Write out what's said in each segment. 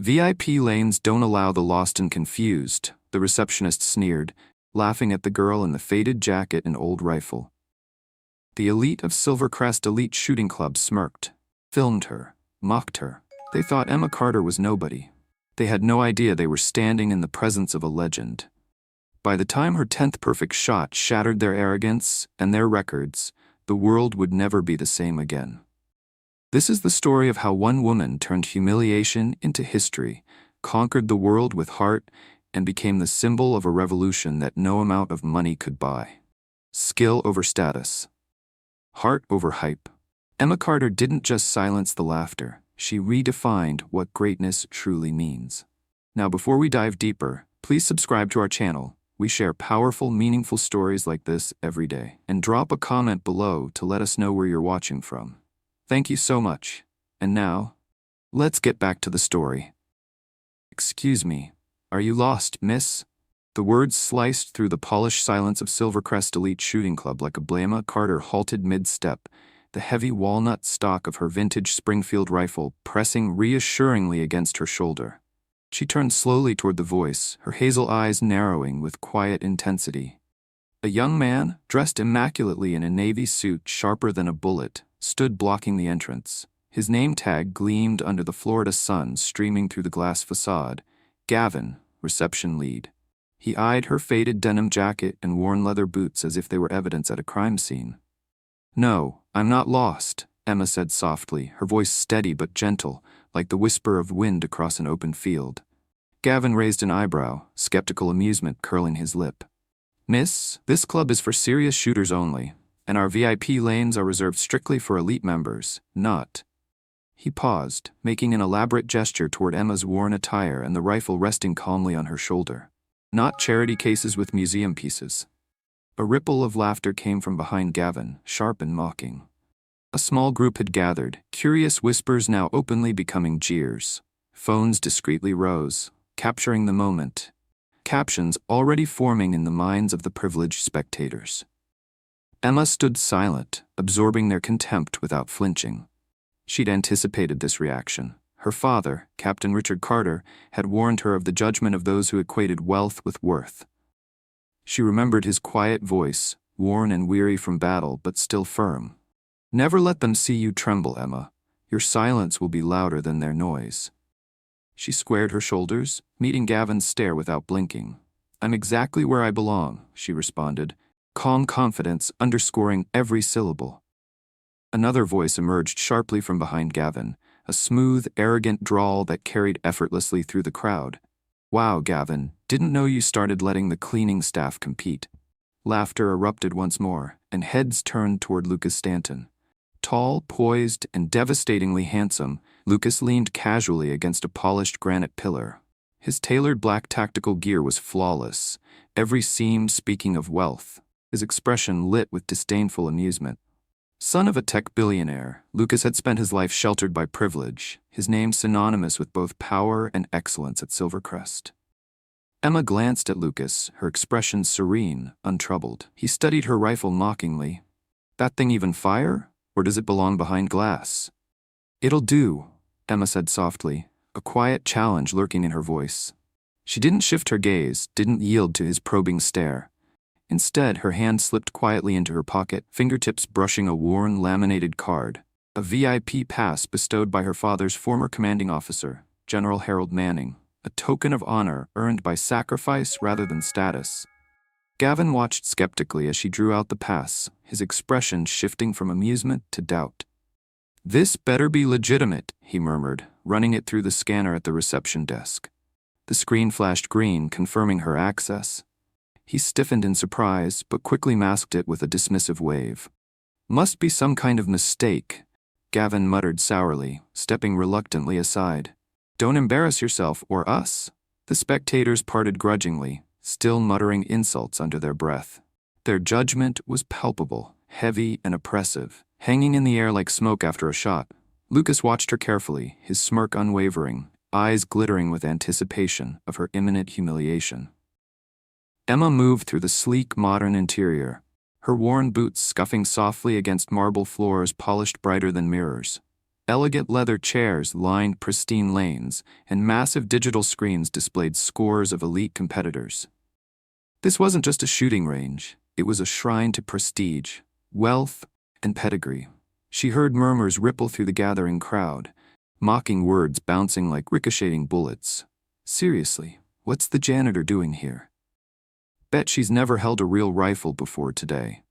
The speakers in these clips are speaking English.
VIP lanes don't allow the lost and confused, the receptionist sneered, laughing at the girl in the faded jacket and old rifle. The elite of Silvercrest Elite Shooting Club smirked, filmed her, mocked her. They thought Emma Carter was nobody. They had no idea they were standing in the presence of a legend. By the time her 10th perfect shot shattered their arrogance and their records, the world would never be the same again. This is the story of how one woman turned humiliation into history, conquered the world with heart, and became the symbol of a revolution that no amount of money could buy. Skill over status. Heart over hype. Emma Carter didn't just silence the laughter, she redefined what greatness truly means. Now before we dive deeper, please subscribe to our channel. We share powerful, meaningful stories like this every day. And drop a comment below to let us know where you're watching from. Thank you so much. And now, let's get back to the story. Excuse me, are you lost, miss? The words sliced through the polished silence of Silvercrest Elite Shooting Club like a blame. Emma Carter halted mid-step, the heavy walnut stock of her vintage Springfield rifle pressing reassuringly against her shoulder. She turned slowly toward the voice, her hazel eyes narrowing with quiet intensity. A young man, dressed immaculately in a navy suit sharper than a bullet, stood blocking the entrance. His name tag gleamed under the Florida sun streaming through the glass facade. Gavin, reception lead. He eyed her faded denim jacket and worn leather boots as if they were evidence at a crime scene. "No, I'm not lost," Emma said softly, her voice steady but gentle, like the whisper of wind across an open field. Gavin raised an eyebrow, skeptical amusement curling his lip. "Miss, this club is for serious shooters only, and our VIP lanes are reserved strictly for elite members, not..." He paused, making an elaborate gesture toward Emma's worn attire and the rifle resting calmly on her shoulder. "Not charity cases with museum pieces." A ripple of laughter came from behind Gavin, sharp and mocking. A small group had gathered, curious whispers now openly becoming jeers. Phones discreetly rose, capturing the moment. Captions already forming in the minds of the privileged spectators. Emma stood silent, absorbing their contempt without flinching. She'd anticipated this reaction. Her father, Captain Richard Carter, had warned her of the judgment of those who equated wealth with worth. She remembered his quiet voice, worn and weary from battle but still firm. "Never let them see you tremble, Emma. Your silence will be louder than their noise." She squared her shoulders, meeting Gavin's stare without blinking. "I'm exactly where I belong," she responded, calm confidence underscoring every syllable. Another voice emerged sharply from behind Gavin, a smooth, arrogant drawl that carried effortlessly through the crowd. "Wow, Gavin, didn't know you started letting the cleaning staff compete." Laughter erupted once more, and heads turned toward Lucas Stanton. Tall, poised, and devastatingly handsome, Lucas leaned casually against a polished granite pillar. His tailored black tactical gear was flawless, every seam speaking of wealth, his expression lit with disdainful amusement. Son of a tech billionaire, Lucas had spent his life sheltered by privilege, his name synonymous with both power and excellence at Silvercrest. Emma glanced at Lucas, her expression serene, untroubled. He studied her rifle mockingly. "That thing even fire? Or does it belong behind glass?" "It'll do," Emma said softly, a quiet challenge lurking in her voice. She didn't shift her gaze, didn't yield to his probing stare. Instead, her hand slipped quietly into her pocket, fingertips brushing a worn, laminated card, a VIP pass bestowed by her father's former commanding officer, General Harold Manning, a token of honor earned by sacrifice rather than status. Gavin watched skeptically as she drew out the pass, his expression shifting from amusement to doubt. "This better be legitimate," he murmured, running it through the scanner at the reception desk. The screen flashed green, confirming her access. He stiffened in surprise, but quickly masked it with a dismissive wave. "Must be some kind of mistake," Gavin muttered sourly, stepping reluctantly aside. "Don't embarrass yourself or us." The spectators parted grudgingly, still muttering insults under their breath. Their judgment was palpable, heavy and oppressive, hanging in the air like smoke after a shot. Lucas watched her carefully, his smirk unwavering, eyes glittering with anticipation of her imminent humiliation. Emma moved through the sleek, modern interior, her worn boots scuffing softly against marble floors polished brighter than mirrors. Elegant leather chairs lined pristine lanes, and massive digital screens displayed scores of elite competitors. This wasn't just a shooting range, it was a shrine to prestige, wealth, and pedigree. She heard murmurs ripple through the gathering crowd, mocking words bouncing like ricocheting bullets. Seriously, what's the janitor doing here? Bet she's never held a real rifle before today.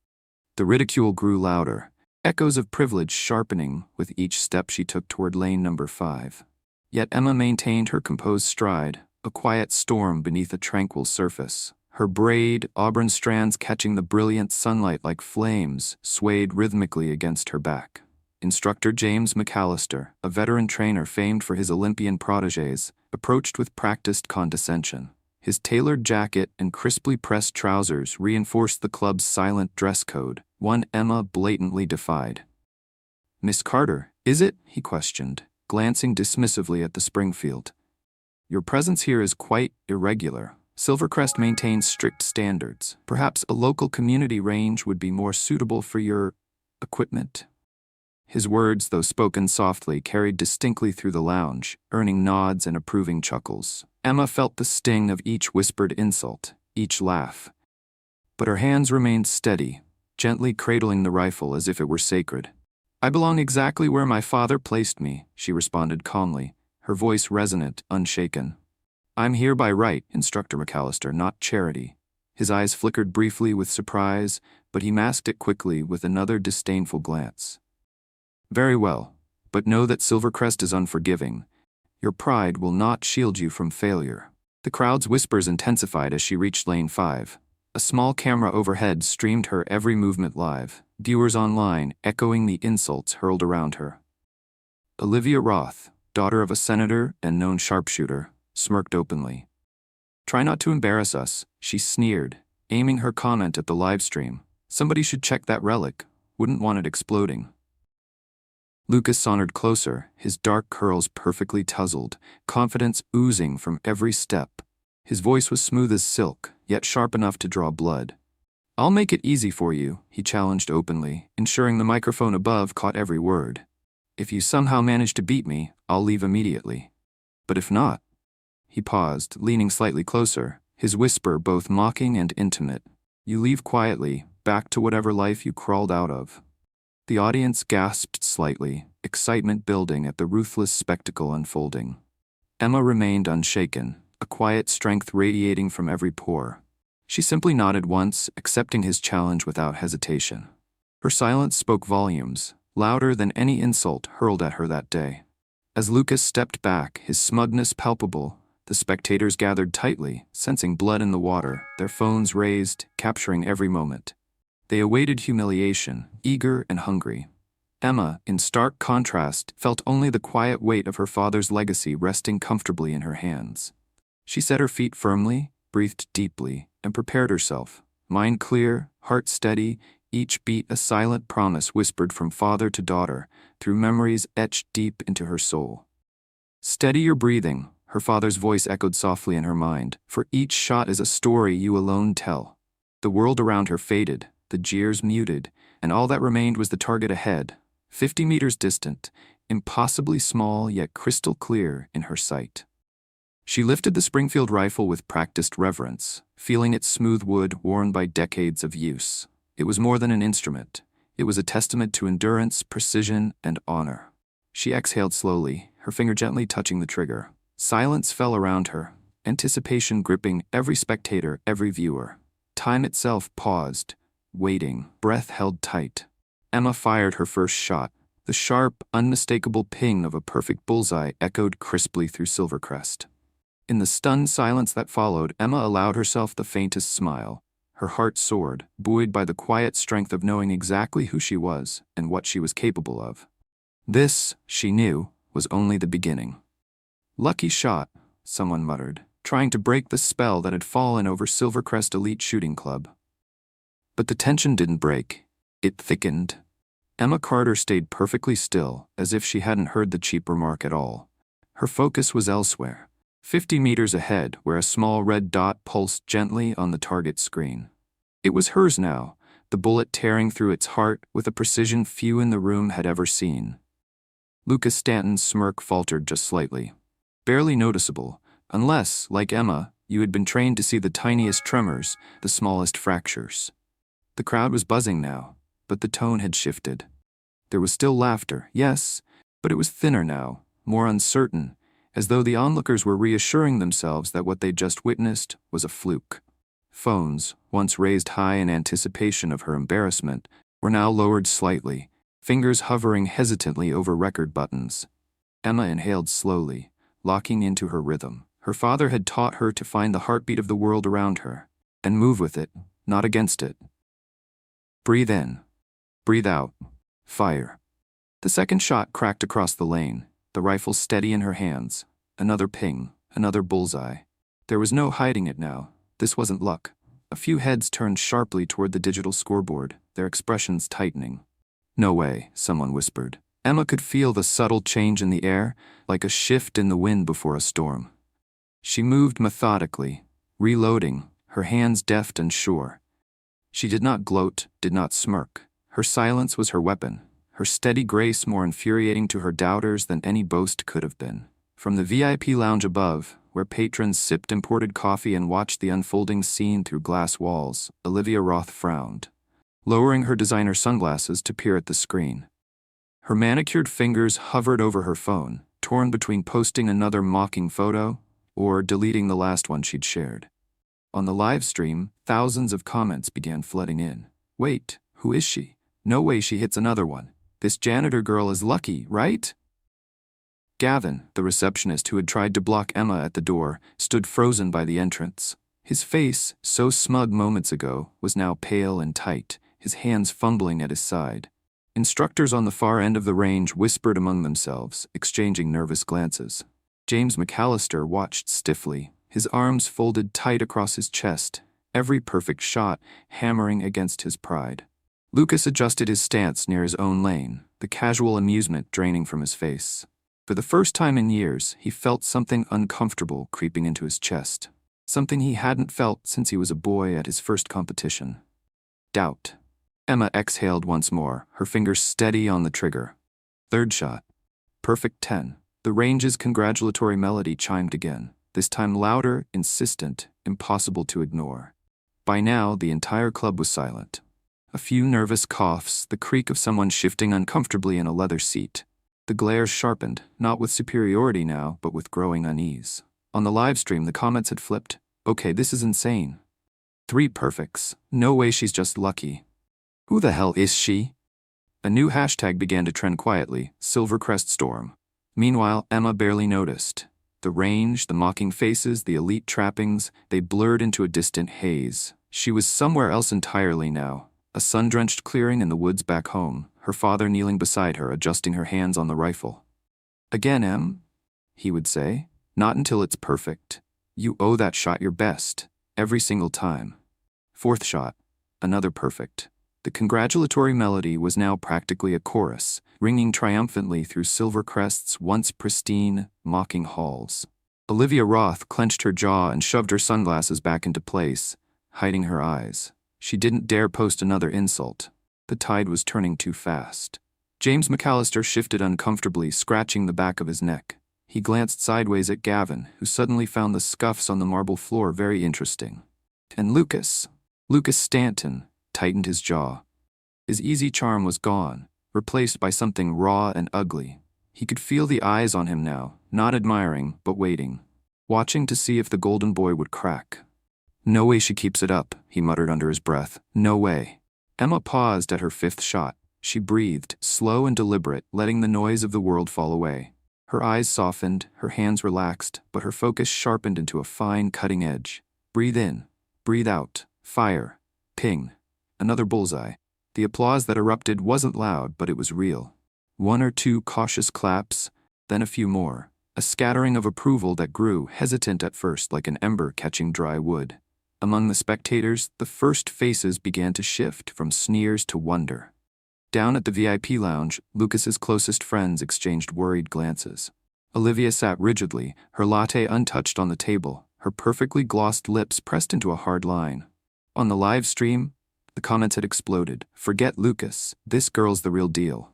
The ridicule grew louder, echoes of privilege sharpening with each step she took toward lane number 5. Yet Emma maintained her composed stride, a quiet storm beneath a tranquil surface. Her braid, auburn strands catching the brilliant sunlight like flames, swayed rhythmically against her back. Instructor James McAllister, a veteran trainer famed for his Olympian protégés, approached with practiced condescension. His tailored jacket and crisply pressed trousers reinforced the club's silent dress code, one Emma blatantly defied. "Miss Carter, is it?" he questioned, glancing dismissively at the Springfield. "Your presence here is quite irregular. Silvercrest maintains strict standards. Perhaps a local community range would be more suitable for your equipment." His words, though spoken softly, carried distinctly through the lounge, earning nods and approving chuckles. Emma felt the sting of each whispered insult, each laugh. But her hands remained steady, gently cradling the rifle as if it were sacred. "I belong exactly where my father placed me," she responded calmly, her voice resonant, unshaken. "I'm here by right, Instructor McAllister, not charity." His eyes flickered briefly with surprise, but he masked it quickly with another disdainful glance. "Very well, but know that Silvercrest is unforgiving. Your pride will not shield you from failure." The crowd's whispers intensified as she reached lane 5. A small camera overhead streamed her every movement live, viewers online echoing the insults hurled around her. Olivia Roth, daughter of a senator and known sharpshooter, smirked openly. "Try not to embarrass us," she sneered, aiming her comment at the livestream. "Somebody should check that relic. Wouldn't want it exploding." Lucas sauntered closer, his dark curls perfectly tousled, confidence oozing from every step. His voice was smooth as silk, yet sharp enough to draw blood. "I'll make it easy for you," he challenged openly, ensuring the microphone above caught every word. "If you somehow manage to beat me, I'll leave immediately. But if not..." He paused, leaning slightly closer, his whisper both mocking and intimate. "You leave quietly, back to whatever life you crawled out of." The audience gasped slightly, excitement building at the ruthless spectacle unfolding. Emma remained unshaken, a quiet strength radiating from every pore. She simply nodded once, accepting his challenge without hesitation. Her silence spoke volumes, louder than any insult hurled at her that day. As Lucas stepped back, his smugness palpable, the spectators gathered tightly, sensing blood in the water, their phones raised, capturing every moment. They awaited humiliation, eager and hungry. Emma, in stark contrast, felt only the quiet weight of her father's legacy resting comfortably in her hands. She set her feet firmly, breathed deeply, and prepared herself, mind clear, heart steady, each beat a silent promise whispered from father to daughter, through memories etched deep into her soul. "Steady your breathing," her father's voice echoed softly in her mind, "for each shot is a story you alone tell." The world around her faded, the jeers muted, and all that remained was the target ahead, 50 meters distant, impossibly small yet crystal clear in her sight. She lifted the Springfield rifle with practiced reverence, feeling its smooth wood worn by decades of use. It was more than an instrument. It was a testament to endurance, precision, and honor. She exhaled slowly, her finger gently touching the trigger. Silence fell around her, anticipation gripping every spectator, every viewer. Time itself paused, waiting, breath held tight. Emma fired her first shot. The sharp, unmistakable ping of a perfect bullseye echoed crisply through Silvercrest. In the stunned silence that followed, Emma allowed herself the faintest smile. Her heart soared, buoyed by the quiet strength of knowing exactly who she was and what she was capable of. This, she knew, was only the beginning. "Lucky shot," someone muttered, trying to break the spell that had fallen over Silvercrest Elite Shooting Club. But the tension didn't break. It thickened. Emma Carter stayed perfectly still, as if she hadn't heard the cheap remark at all. Her focus was elsewhere, 50 meters ahead, where a small red dot pulsed gently on the target screen. It was hers now, the bullet tearing through its heart with a precision few in the room had ever seen. Lucas Stanton's smirk faltered just slightly. Barely noticeable, unless, like Emma, you had been trained to see the tiniest tremors, the smallest fractures. The crowd was buzzing now, but the tone had shifted. There was still laughter, yes, but it was thinner now, more uncertain, as though the onlookers were reassuring themselves that what they'd just witnessed was a fluke. Phones, once raised high in anticipation of her embarrassment, were now lowered slightly, fingers hovering hesitantly over record buttons. Emma inhaled slowly, locking into her rhythm. Her father had taught her to find the heartbeat of the world around her, and move with it, not against it. Breathe in. Breathe out. Fire. The second shot cracked across the lane, the rifle steady in her hands. Another ping, another bullseye. There was no hiding it now. This wasn't luck. A few heads turned sharply toward the digital scoreboard, their expressions tightening. No way, someone whispered. Emma could feel the subtle change in the air, like a shift in the wind before a storm. She moved methodically, reloading, her hands deft and sure. She did not gloat, did not smirk. Her silence was her weapon, her steady grace more infuriating to her doubters than any boast could have been. From the VIP lounge above, where patrons sipped imported coffee and watched the unfolding scene through glass walls, Olivia Roth frowned, lowering her designer sunglasses to peer at the screen. Her manicured fingers hovered over her phone, torn between posting another mocking photo or deleting the last one she'd shared. On the live stream, thousands of comments began flooding in. Wait, who is she? No way she hits another one. This janitor girl is lucky, right? Gavin, the receptionist who had tried to block Emma at the door, stood frozen by the entrance. His face, so smug moments ago, was now pale and tight, his hands fumbling at his side. Instructors on the far end of the range whispered among themselves, exchanging nervous glances. James McAllister watched stiffly, his arms folded tight across his chest, every perfect shot hammering against his pride. Lucas adjusted his stance near his own lane, the casual amusement draining from his face. For the first time in years, he felt something uncomfortable creeping into his chest. Something he hadn't felt since he was a boy at his first competition. Doubt. Emma exhaled once more, her fingers steady on the trigger. Third shot. Perfect 10. The range's congratulatory melody chimed again, this time louder, insistent, impossible to ignore. By now, the entire club was silent. A few nervous coughs, the creak of someone shifting uncomfortably in a leather seat. The glare sharpened, not with superiority now, but with growing unease. On the live stream, the comments had flipped. Okay, this is insane. 3 perfects. No way she's just lucky. Who the hell is she? A new hashtag began to trend quietly, Silvercrest Storm. Meanwhile, Emma barely noticed. The range, the mocking faces, the elite trappings, they blurred into a distant haze. She was somewhere else entirely now. A sun-drenched clearing in the woods back home, her father kneeling beside her, adjusting her hands on the rifle. Again, Em? He would say. Not until it's perfect. You owe that shot your best, every single time. Fourth shot. Another perfect. The congratulatory melody was now practically a chorus, ringing triumphantly through Silvercrest's once pristine, mocking halls. Olivia Roth clenched her jaw and shoved her sunglasses back into place, hiding her eyes. She didn't dare post another insult. The tide was turning too fast. James McAllister shifted uncomfortably, scratching the back of his neck. He glanced sideways at Gavin, who suddenly found the scuffs on the marble floor very interesting. And Lucas Stanton, tightened his jaw. His easy charm was gone, replaced by something raw and ugly. He could feel the eyes on him now, not admiring, but waiting, watching to see if the golden boy would crack. No way she keeps it up, he muttered under his breath. No way. Emma paused at her 5th shot. She breathed, slow and deliberate, letting the noise of the world fall away. Her eyes softened, her hands relaxed, but her focus sharpened into a fine, cutting edge. Breathe in. Breathe out. Fire. Ping. Another bullseye. The applause that erupted wasn't loud, but it was real. 1 or 2 cautious claps, then a few more. A scattering of approval that grew, hesitant at first, like an ember catching dry wood. Among the spectators, the first faces began to shift from sneers to wonder. Down at the VIP lounge, Lucas's closest friends exchanged worried glances. Olivia sat rigidly, her latte untouched on the table, her perfectly glossed lips pressed into a hard line. On the live stream, the comments had exploded. Forget Lucas, this girl's the real deal.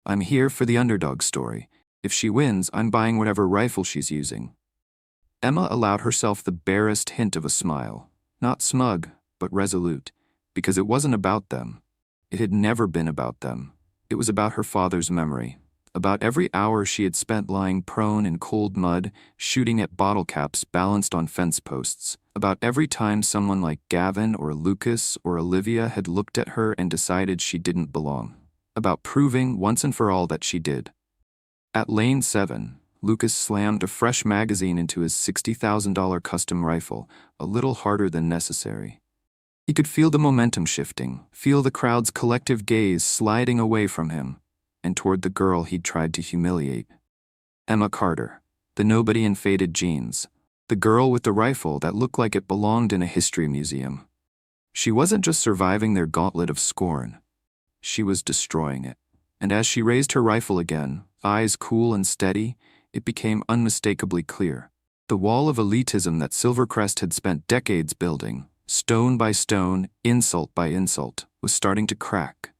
I'm here for the underdog story. If she wins, I'm buying whatever rifle she's using. Emma allowed herself the barest hint of a smile. Not smug, but resolute, because it wasn't about them. It had never been about them. It was about her father's memory, about every hour she had spent lying prone in cold mud, shooting at bottle caps balanced on fence posts, about every time someone like Gavin or Lucas or Olivia had looked at her and decided she didn't belong, about proving once and for all that she did. At lane 7, Lucas slammed a fresh magazine into his $60,000 custom rifle, a little harder than necessary. He could feel the momentum shifting, feel the crowd's collective gaze sliding away from him, and toward the girl he'd tried to humiliate. Emma Carter, the nobody in faded jeans, the girl with the rifle that looked like it belonged in a history museum. She wasn't just surviving their gauntlet of scorn. She was destroying it. And as she raised her rifle again, eyes cool and steady, it became unmistakably clear. The wall of elitism that Silvercrest had spent decades building, stone by stone, insult by insult, was starting to crack.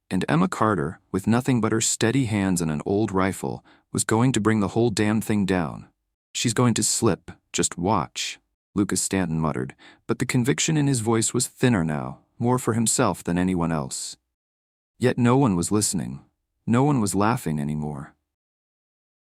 And Emma Carter, with nothing but her steady hands and an old rifle, was going to bring the whole damn thing down. She's going to slip, just watch, Lucas Stanton muttered, but the conviction in his voice was thinner now, more for himself than anyone else. Yet no one was listening. No one was laughing anymore.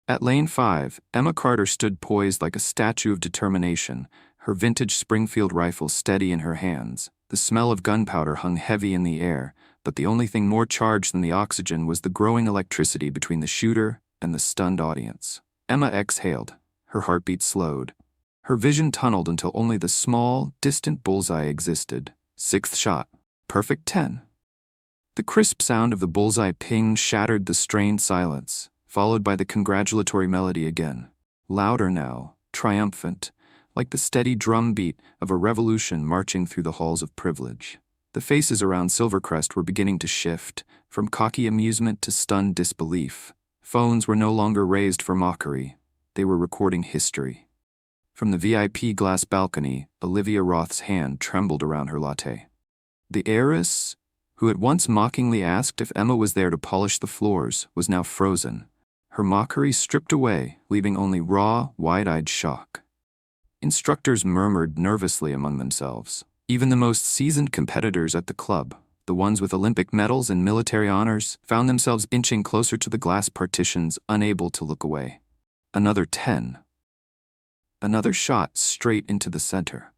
At lane 5, Emma Carter stood poised like a statue of determination, her vintage Springfield rifle steady in her hands. The smell of gunpowder hung heavy in the air, but the only thing more charged than the oxygen was the growing electricity between the shooter and the stunned audience. Emma exhaled. Her heartbeat slowed. Her vision tunneled until only the small, distant bullseye existed. Sixth shot. Perfect 10. The crisp sound of the bullseye ping shattered the strained silence, followed by the congratulatory melody again. Louder now, triumphant, like the steady drum beat of a revolution marching through the halls of privilege. The faces around Silvercrest were beginning to shift, from cocky amusement to stunned disbelief. Phones were no longer raised for mockery. They were recording history. From the VIP glass balcony, Olivia Roth's hand trembled around her latte. The heiress, who had once mockingly asked if Emma was there to polish the floors, was now frozen, her mockery stripped away, leaving only raw, wide-eyed shock. Instructors murmured nervously among themselves. Even the most seasoned competitors at the club, the ones with Olympic medals and military honors, found themselves inching closer to the glass partitions, unable to look away. Another 10. Another shot straight into the center.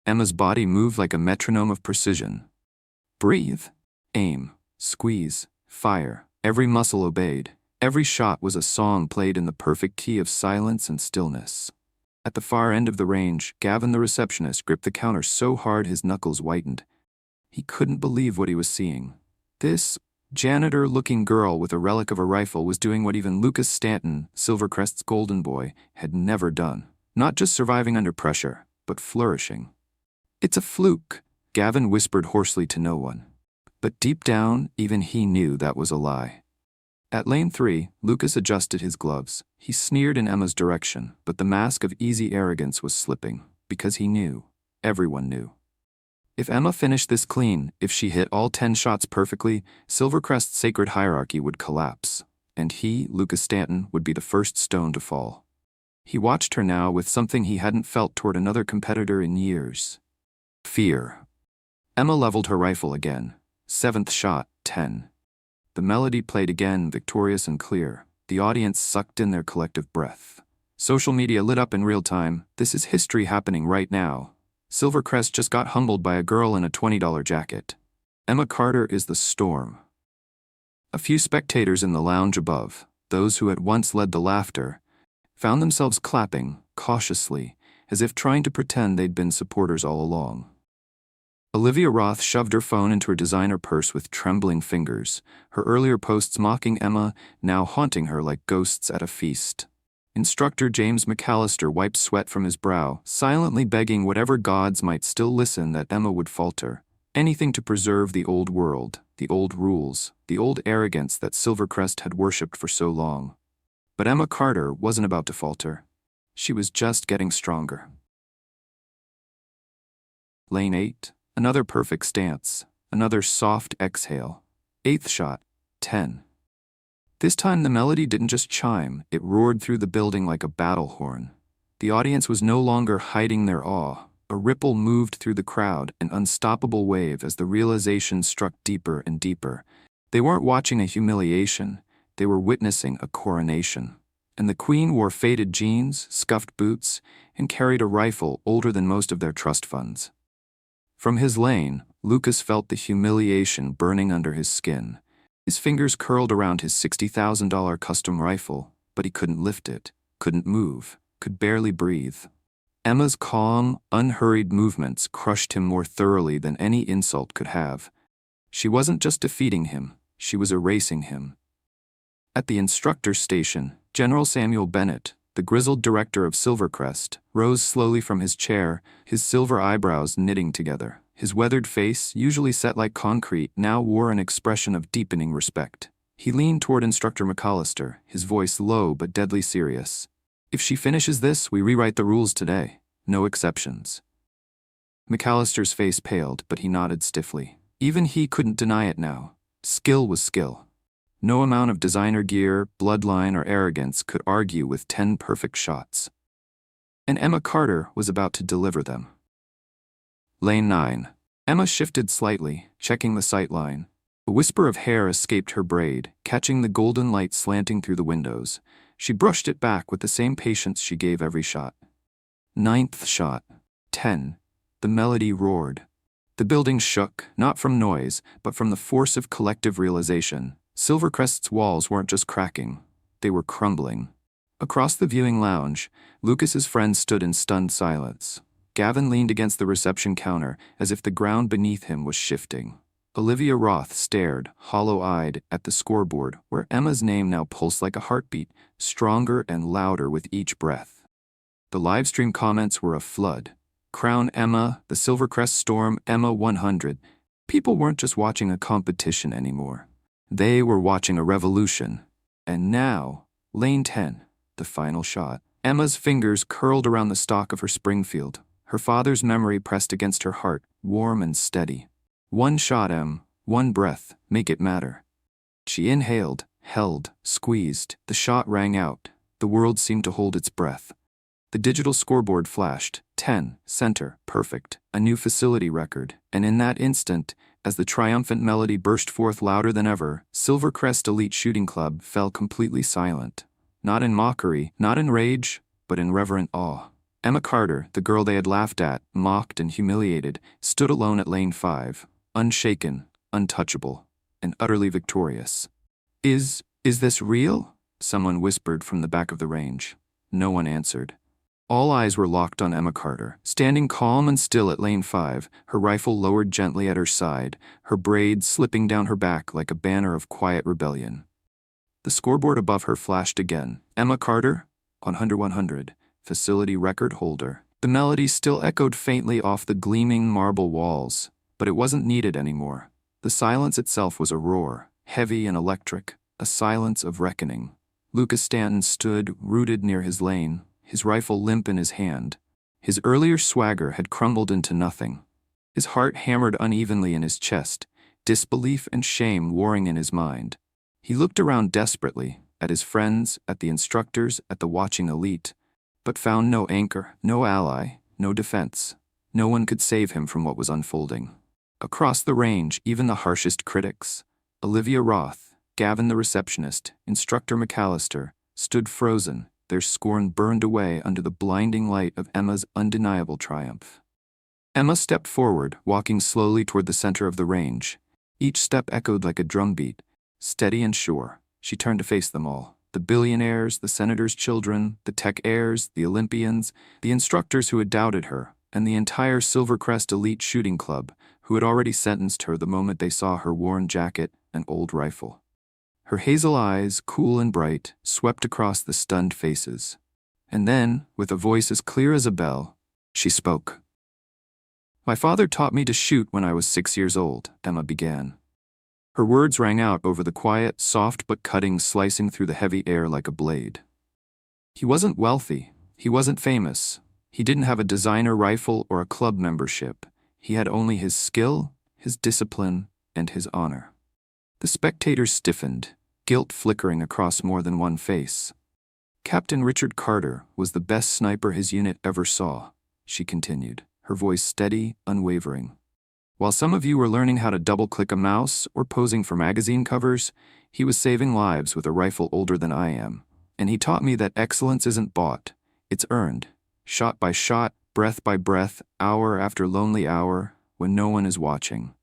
Emma's body moved like a metronome of precision. Breathe. Aim. Squeeze. Fire. Every muscle obeyed. Every shot was a song played in the perfect key of silence and stillness. At the far end of the range, Gavin the receptionist gripped the counter so hard his knuckles whitened. He couldn't believe what he was seeing. This janitor-looking girl with a relic of a rifle was doing what even Lucas Stanton, Silvercrest's golden boy, had never done. Not just surviving under pressure, but flourishing. "It's a fluke," Gavin whispered hoarsely to no one. But deep down, even he knew that was a lie. At lane 3, Lucas adjusted his gloves. He sneered in Emma's direction, but the mask of easy arrogance was slipping, because he knew. Everyone knew. If Emma finished this clean, if she hit all 10 shots perfectly, Silvercrest's sacred hierarchy would collapse, and he, Lucas Stanton, would be the first stone to fall. He watched her now with something he hadn't felt toward another competitor in years. Fear. Emma leveled her rifle again. 7th shot, 10. The melody played again, victorious and clear. The audience sucked in their collective breath. Social media lit up in real time. This is history happening right now. Silvercrest just got humbled by a girl in a $20 jacket. Emma Carter is the storm. A few spectators in the lounge above, those who had once led the laughter, found themselves clapping, cautiously, as if trying to pretend they'd been supporters all along. Olivia Roth shoved her phone into her designer purse with trembling fingers, her earlier posts mocking Emma, now haunting her like ghosts at a feast. Instructor James McAllister wiped sweat from his brow, silently begging whatever gods might still listen that Emma would falter. Anything to preserve the old world, the old rules, the old arrogance that Silvercrest had worshipped for so long. But Emma Carter wasn't about to falter. She was just getting stronger. Lane 8. Another perfect stance, another soft exhale. 8th shot, 10. This time the melody didn't just chime, it roared through the building like a battle horn. The audience was no longer hiding their awe. A ripple moved through the crowd, an unstoppable wave as the realization struck deeper and deeper. They weren't watching a humiliation, they were witnessing a coronation. And the queen wore faded jeans, scuffed boots, and carried a rifle older than most of their trust funds. From his lane, Lucas felt the humiliation burning under his skin. His fingers curled around his $60,000 custom rifle, but he couldn't lift it, couldn't move, could barely breathe. Emma's calm, unhurried movements crushed him more thoroughly than any insult could have. She wasn't just defeating him, she was erasing him. At the instructor's station, General Samuel Bennett, the grizzled director of Silvercrest, rose slowly from his chair, his silver eyebrows knitting together. His weathered face, usually set like concrete, now wore an expression of deepening respect. He leaned toward Instructor McAllister, his voice low but deadly serious. "If she finishes this, we rewrite the rules today. No exceptions." McAllister's face paled, but he nodded stiffly. Even he couldn't deny it now. Skill was skill. No amount of designer gear, bloodline, or arrogance could argue with 10 perfect shots. And Emma Carter was about to deliver them. Lane 9. Emma shifted slightly, checking the sight line. A whisper of hair escaped her braid, catching the golden light slanting through the windows. She brushed it back with the same patience she gave every shot. 9th shot. 10. The melody roared. The building shook, not from noise, but from the force of collective realization. Silvercrest's walls weren't just cracking, they were crumbling. Across the viewing lounge, Lucas's friend stood in stunned silence. Gavin leaned against the reception counter as if the ground beneath him was shifting. Olivia Roth stared, hollow-eyed, at the scoreboard, where Emma's name now pulsed like a heartbeat, stronger and louder with each breath. The livestream comments were a flood. Crown Emma, the Silvercrest Storm, Emma 100. People weren't just watching a competition anymore. They were watching a revolution. And now, Lane 10, the final shot. Emma's fingers curled around the stock of her Springfield. Her father's memory pressed against her heart, warm and steady. One shot, Em, one breath, make it matter. She inhaled, held, squeezed. The shot rang out. The world seemed to hold its breath. The digital scoreboard flashed. 10, center, perfect, a new facility record. And in that instant, as the triumphant melody burst forth louder than ever, Silvercrest Elite Shooting Club fell completely silent. Not in mockery, not in rage, but in reverent awe. Emma Carter, the girl they had laughed at, mocked and humiliated, stood alone at Lane 5, unshaken, untouchable, and utterly victorious. Is this real?" someone whispered from the back of the range. No one answered. All eyes were locked on Emma Carter, standing calm and still at Lane 5, her rifle lowered gently at her side, her braids slipping down her back like a banner of quiet rebellion. The scoreboard above her flashed again. Emma Carter, 100, facility record holder. The melody still echoed faintly off the gleaming marble walls, but it wasn't needed anymore. The silence itself was a roar, heavy and electric, a silence of reckoning. Lucas Stanton stood, rooted near his lane, his rifle limp in his hand. His earlier swagger had crumbled into nothing. His heart hammered unevenly in his chest, disbelief and shame warring in his mind. He looked around desperately, at his friends, at the instructors, at the watching elite, but found no anchor, no ally, no defense. No one could save him from what was unfolding. Across the range, even the harshest critics, Olivia Roth, Gavin the receptionist, Instructor McAllister, stood frozen, their scorn burned away under the blinding light of Emma's undeniable triumph. Emma stepped forward, walking slowly toward the center of the range. Each step echoed like a drumbeat, steady and sure. She turned to face them all. The billionaires, the senators' children, the tech heirs, the Olympians, the instructors who had doubted her, and the entire Silvercrest Elite Shooting Club, who had already sentenced her the moment they saw her worn jacket and old rifle. Her hazel eyes, cool and bright, swept across the stunned faces. And then, with a voice as clear as a bell, she spoke. "My father taught me to shoot when I was 6 years old," Emma began. Her words rang out over the quiet, soft but cutting, slicing through the heavy air like a blade. He wasn't wealthy. He wasn't famous. He didn't have a designer rifle or a club membership. He had only his skill, his discipline, and his honor. The spectators stiffened. guilt flickering across more than one face. Captain Richard Carter was the best sniper his unit ever saw, she continued, her voice steady, unwavering. While some of you were learning how to double-click a mouse or posing for magazine covers, he was saving lives with a rifle older than I am. And he taught me that excellence isn't bought, it's earned. Shot by shot, breath by breath, hour after lonely hour, when no one is watching.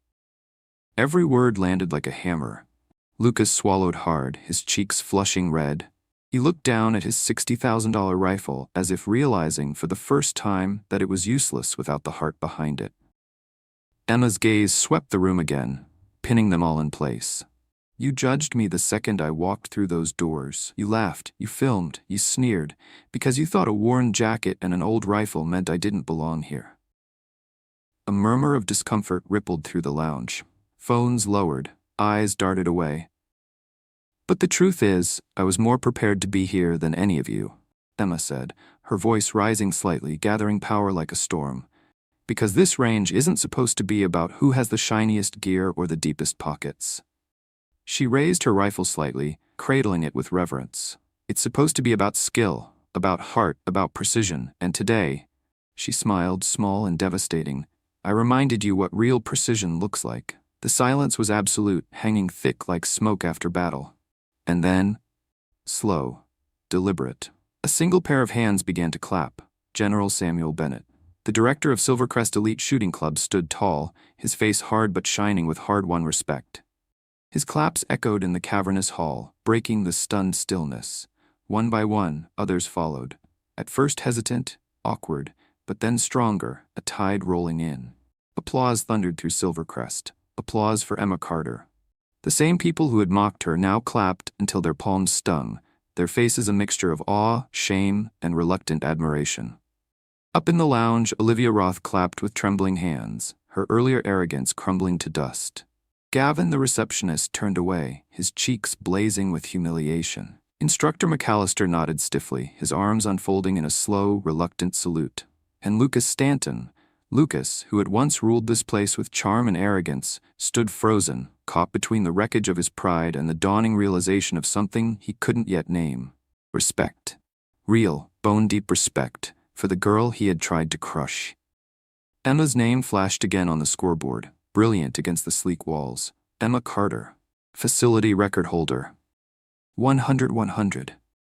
Every word landed like a hammer. Lucas swallowed hard, his cheeks flushing red. He looked down at his $60,000 rifle as if realizing for the first time that it was useless without the heart behind it. Emma's gaze swept the room again, pinning them all in place. You judged me the second I walked through those doors. You laughed, you filmed, you sneered, because you thought a worn jacket and an old rifle meant I didn't belong here. A murmur of discomfort rippled through the lounge. Phones lowered, eyes darted away. But the truth is, I was more prepared to be here than any of you, Emma said, her voice rising slightly, gathering power like a storm. Because this range isn't supposed to be about who has the shiniest gear or the deepest pockets. She raised her rifle slightly, cradling it with reverence. It's supposed to be about skill, about heart, about precision, and today, she smiled, small and devastating, I reminded you what real precision looks like. The silence was absolute, hanging thick like smoke after battle. And then, slow, deliberate, a single pair of hands began to clap. General Samuel Bennett, the director of Silvercrest Elite Shooting Club, stood tall, his face hard but shining with hard-won respect. His claps echoed in the cavernous hall, breaking the stunned stillness. One by one, others followed. At first hesitant, awkward, but then stronger, a tide rolling in. Applause thundered through Silvercrest. Applause for Emma Carter. The same people who had mocked her now clapped until their palms stung, their faces a mixture of awe, shame, and reluctant admiration. Up in the lounge, Olivia Roth clapped with trembling hands, her earlier arrogance crumbling to dust. Gavin, the receptionist, turned away, his cheeks blazing with humiliation. Instructor McAllister nodded stiffly, his arms unfolding in a slow, reluctant salute. And Lucas Stanton, Lucas, who had once ruled this place with charm and arrogance, stood frozen, caught between the wreckage of his pride and the dawning realization of something he couldn't yet name. Respect. Real, bone-deep respect for the girl he had tried to crush. Emma's name flashed again on the scoreboard, brilliant against the sleek walls. Emma Carter, facility record holder. 100.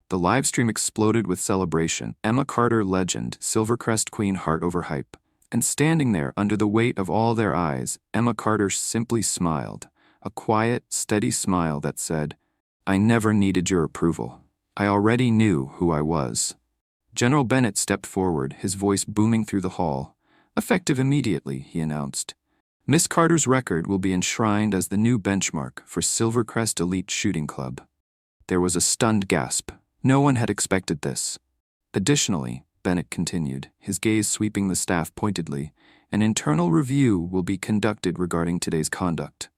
The livestream exploded with celebration. Emma Carter legend, Silvercrest Queen heart over hype. And standing there under the weight of all their eyes, Emma Carter simply smiled. A quiet, steady smile that said, I never needed your approval. I already knew who I was. General Bennett stepped forward, his voice booming through the hall. Effective immediately, he announced. Miss Carter's record will be enshrined as the new benchmark for Silvercrest Elite Shooting Club. There was a stunned gasp. No one had expected this. Additionally, Bennett continued, his gaze sweeping the staff pointedly, an internal review will be conducted regarding today's conduct.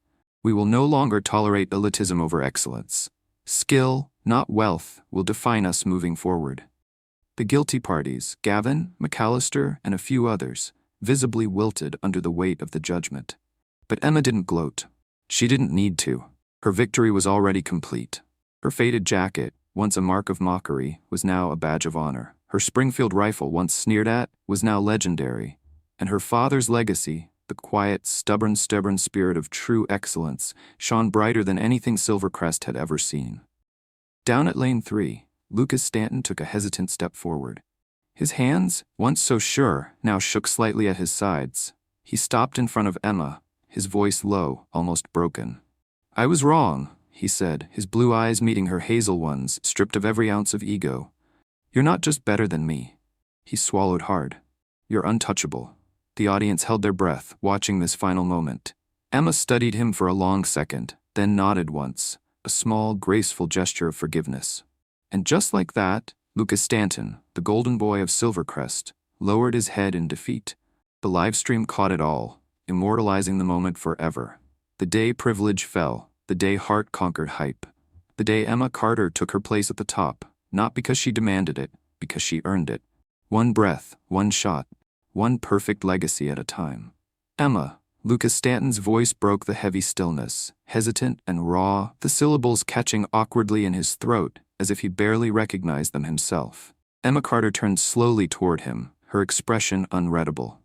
We will no longer tolerate elitism over excellence. Skill, not wealth, will define us moving forward. The guilty parties, Gavin, McAllister, and a few others, visibly wilted under the weight of the judgment. But Emma didn't gloat. She didn't need to. Her victory was already complete. Her faded jacket, once a mark of mockery, was now a badge of honor. Her Springfield rifle, once sneered at, was now legendary. And her father's legacy, the quiet, stubborn spirit of true excellence, shone brighter than anything Silvercrest had ever seen. Down at lane 3, Lucas Stanton took a hesitant step forward. His hands, once so sure, now shook slightly at his sides. He stopped in front of Emma, his voice low, almost broken. I was wrong, he said, his blue eyes meeting her hazel ones, stripped of every ounce of ego. You're not just better than me. He swallowed hard. You're untouchable. The audience held their breath, watching this final moment. Emma studied him for a long second, then nodded once, a small, graceful gesture of forgiveness. And just like that, Lucas Stanton, the golden boy of Silvercrest, lowered his head in defeat. The livestream caught it all, immortalizing the moment forever. The day privilege fell, the day heart conquered hype. The day Emma Carter took her place at the top, not because she demanded it, because she earned it. One breath, one shot, one perfect legacy at a time. Emma, Lucas Stanton's voice broke the heavy stillness, hesitant and raw, the syllables catching awkwardly in his throat, as if he barely recognized them himself. Emma Carter turned slowly toward him, her expression unreadable.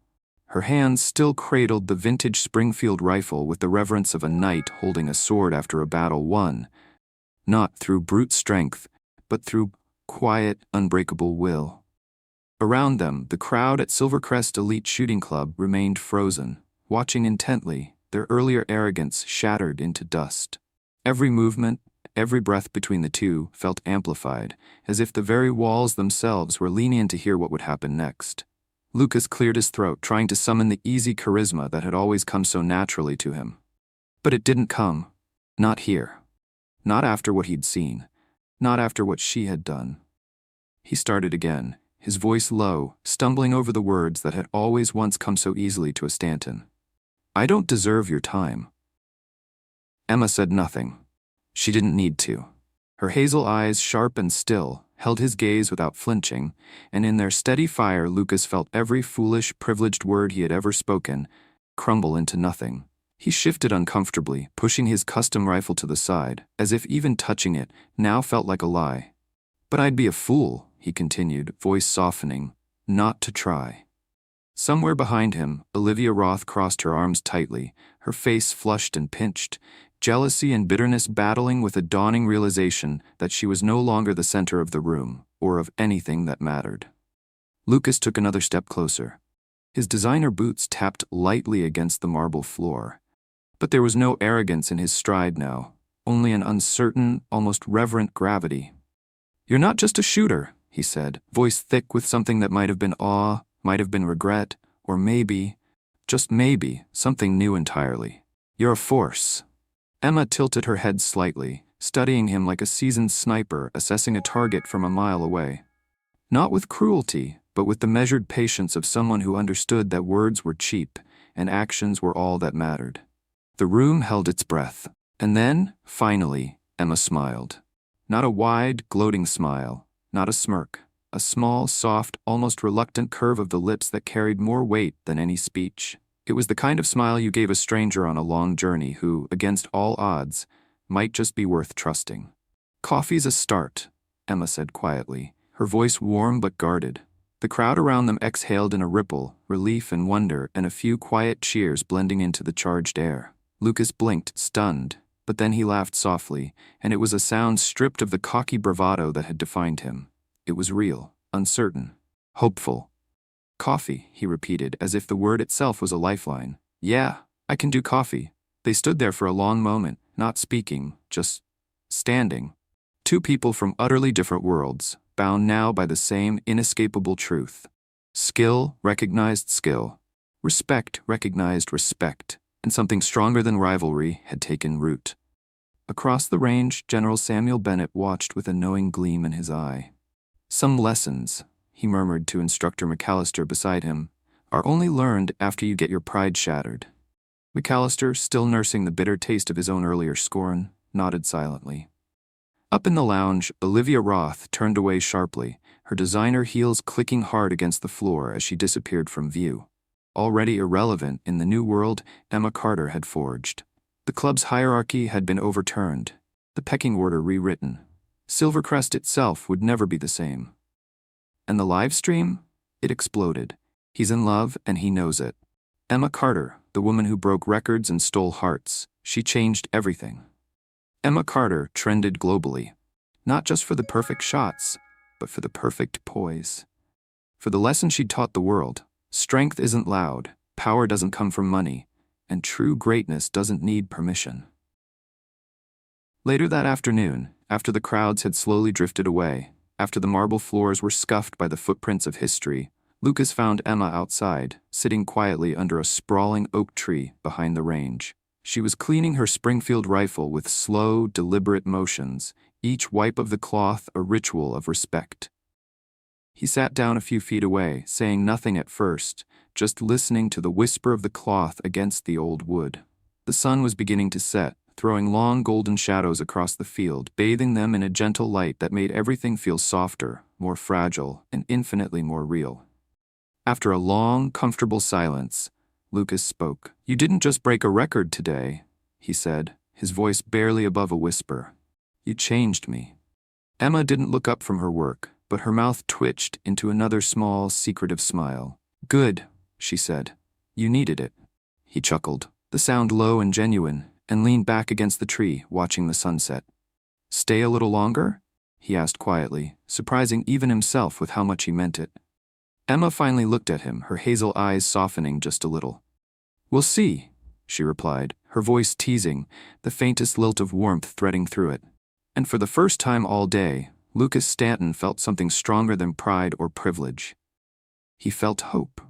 Her hands still cradled the vintage Springfield rifle with the reverence of a knight holding a sword after a battle won, not through brute strength, but through quiet, unbreakable will. Around them, the crowd at Silvercrest Elite Shooting Club remained frozen, watching intently, their earlier arrogance shattered into dust. Every movement, every breath between the two felt amplified, as if the very walls themselves were leaning in to hear what would happen next. Lucas cleared his throat, trying to summon the easy charisma that had always come so naturally to him. But it didn't come. Not here. Not after what he'd seen. Not after what she had done. He started again, his voice low, stumbling over the words that had always once come so easily to a Stanton. "I don't deserve your time." Emma said nothing. She didn't need to. Her hazel eyes, sharp and still, held his gaze without flinching, and in their steady fire Lucas felt every foolish, privileged word he had ever spoken crumble into nothing. He shifted uncomfortably, pushing his custom rifle to the side, as if even touching it now felt like a lie. "But I'd be a fool," he continued, voice softening, "not to try." Somewhere behind him, Olivia Roth crossed her arms tightly, her face flushed and pinched, jealousy and bitterness battling with a dawning realization that she was no longer the center of the room, or of anything that mattered. Lucas took another step closer. His designer boots tapped lightly against the marble floor. But there was no arrogance in his stride now, only an uncertain, almost reverent gravity. "You're not just a shooter," he said, voice thick with something that might have been awe, might have been regret, or maybe, just maybe, something new entirely. "You're a force." Emma tilted her head slightly, studying him like a seasoned sniper assessing a target from a mile away. Not with cruelty, but with the measured patience of someone who understood that words were cheap and actions were all that mattered. The room held its breath. And then, finally, Emma smiled. Not a wide, gloating smile, not a smirk, a small, soft, almost reluctant curve of the lips that carried more weight than any speech. It was the kind of smile you gave a stranger on a long journey who, against all odds, might just be worth trusting. "Coffee's a start," Emma said quietly, her voice warm but guarded. The crowd around them exhaled in a ripple, relief and wonder, and a few quiet cheers blending into the charged air. Lucas blinked, stunned, but then he laughed softly, and it was a sound stripped of the cocky bravado that had defined him. It was real, uncertain, hopeful. "Coffee," he repeated, as if the word itself was a lifeline. "Yeah, I can do coffee." They stood there for a long moment, not speaking, just standing. Two people from utterly different worlds, bound now by the same inescapable truth. Skill recognized skill. Respect recognized respect. And something stronger than rivalry had taken root. Across the range, General Samuel Bennett watched with a knowing gleam in his eye. "Some lessons," he murmured to Instructor McAllister beside him, "are only learned after you get your pride shattered." McAllister, still nursing the bitter taste of his own earlier scorn, nodded silently. Up in the lounge, Olivia Roth turned away sharply, her designer heels clicking hard against the floor as she disappeared from view. Already irrelevant in the new world Emma Carter had forged. The club's hierarchy had been overturned, the pecking order rewritten. Silvercrest itself would never be the same. And the live stream? It exploded. He's in love and he knows it. Emma Carter, the woman who broke records and stole hearts, she changed everything. Emma Carter trended globally, not just for the perfect shots, but for the perfect poise. For the lesson she'd taught the world. Strength isn't loud, power doesn't come from money, and true greatness doesn't need permission. Later that afternoon, after the crowds had slowly drifted away, after the marble floors were scuffed by the footprints of history, Lucas found Emma outside, sitting quietly under a sprawling oak tree behind the range. She was cleaning her Springfield rifle with slow, deliberate motions, each wipe of the cloth a ritual of respect. He sat down a few feet away, saying nothing at first, just listening to the whisper of the cloth against the old wood. The sun was beginning to set, throwing long golden shadows across the field, bathing them in a gentle light that made everything feel softer, more fragile, and infinitely more real. After a long, comfortable silence, Lucas spoke. "You didn't just break a record today," he said, his voice barely above a whisper. "You changed me." Emma didn't look up from her work, but her mouth twitched into another small, secretive smile. "Good," she said. "You needed it." He chuckled, the sound low and genuine, and leaned back against the tree, watching the sunset. "Stay a little longer?" he asked quietly, surprising even himself with how much he meant it. Emma finally looked at him, her hazel eyes softening just a little. "We'll see," she replied, her voice teasing, the faintest lilt of warmth threading through it. And for the first time all day, Lucas Stanton felt something stronger than pride or privilege. He felt hope.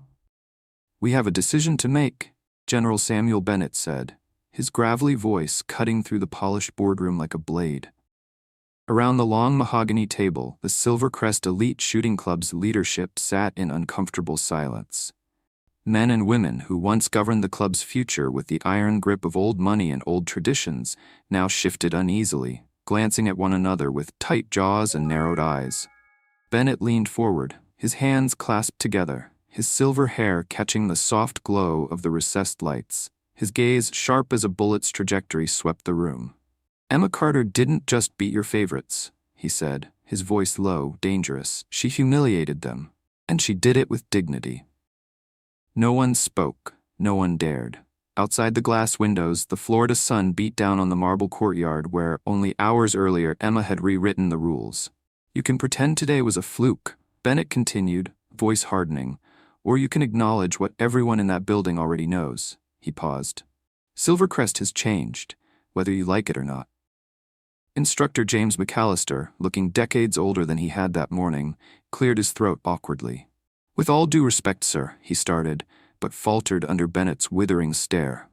"We have a decision to make," General Samuel Bennett said, his gravelly voice cutting through the polished boardroom like a blade. Around the long mahogany table, the Silvercrest Elite Shooting Club's leadership sat in uncomfortable silence. Men and women who once governed the club's future with the iron grip of old money and old traditions now shifted uneasily, glancing at one another with tight jaws and narrowed eyes. Bennett leaned forward, his hands clasped together, his silver hair catching the soft glow of the recessed lights. His gaze sharp as a bullet's trajectory swept the room. "Emma Carter didn't just beat your favorites," he said, his voice low, dangerous. "She humiliated them, and she did it with dignity." No one spoke, no one dared. Outside the glass windows, the Florida sun beat down on the marble courtyard where, only hours earlier, Emma had rewritten the rules. "You can pretend today was a fluke," Bennett continued, voice hardening, "or you can acknowledge what everyone in that building already knows." He paused. "Silvercrest has changed, whether you like it or not." Instructor James McAllister, looking decades older than he had that morning, cleared his throat awkwardly. "With all due respect, sir," he started, but faltered under Bennett's withering stare.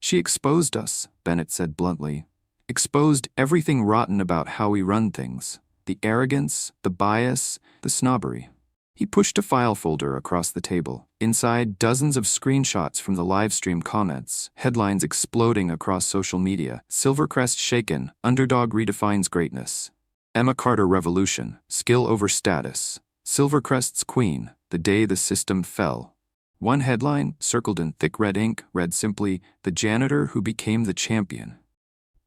"She exposed us," Bennett said bluntly. "Exposed everything rotten about how we run things. The arrogance, the bias, the snobbery." He pushed a file folder across the table. Inside, dozens of screenshots from the livestream comments, headlines exploding across social media. "Silvercrest shaken, underdog redefines greatness. Emma Carter revolution, skill over status. Silvercrest's queen, the day the system fell." One headline, circled in thick red ink, read simply, "The janitor who became the champion."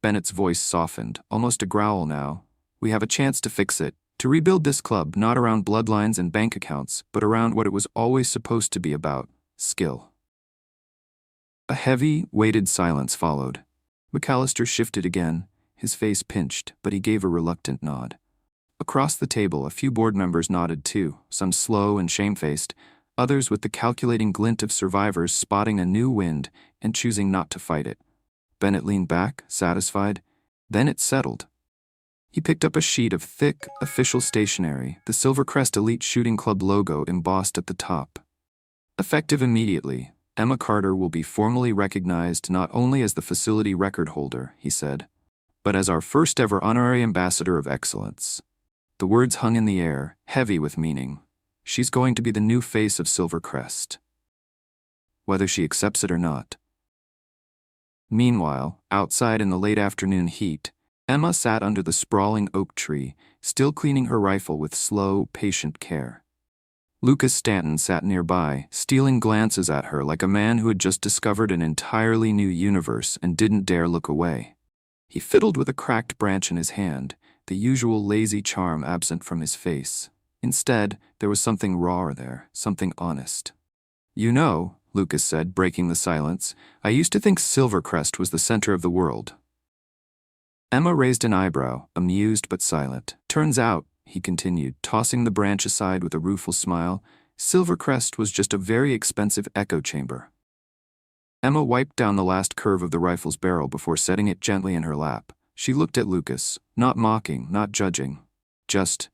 Bennett's voice softened, almost a growl now. "We have a chance to fix it. To rebuild this club not around bloodlines and bank accounts, but around what it was always supposed to be about, skill." A heavy, weighted silence followed. McAllister shifted again, his face pinched, but he gave a reluctant nod. Across the table, a few board members nodded too, some slow and shamefaced, others with the calculating glint of survivors spotting a new wind and choosing not to fight it. Bennett leaned back, satisfied. Then it settled. He picked up a sheet of thick, official stationery, the Silvercrest Elite Shooting Club logo embossed at the top. "Effective immediately, Emma Carter will be formally recognized not only as the facility record holder," he said, "but as our first ever honorary ambassador of excellence." The words hung in the air, heavy with meaning. She's going to be the new face of Silvercrest, whether she accepts it or not. Meanwhile, outside in the late afternoon heat, Emma sat under the sprawling oak tree, still cleaning her rifle with slow, patient care. Lucas Stanton sat nearby, stealing glances at her like a man who had just discovered an entirely new universe and didn't dare look away. He fiddled with a cracked branch in his hand, the usual lazy charm absent from his face. Instead, there was something raw there, something honest. "You know," Lucas said, breaking the silence, "I used to think Silvercrest was the center of the world." Emma raised an eyebrow, amused but silent. "Turns out," he continued, tossing the branch aside with a rueful smile, "Silvercrest was just a very expensive echo chamber." Emma wiped down the last curve of the rifle's barrel before setting it gently in her lap. She looked at Lucas, not mocking, not judging, just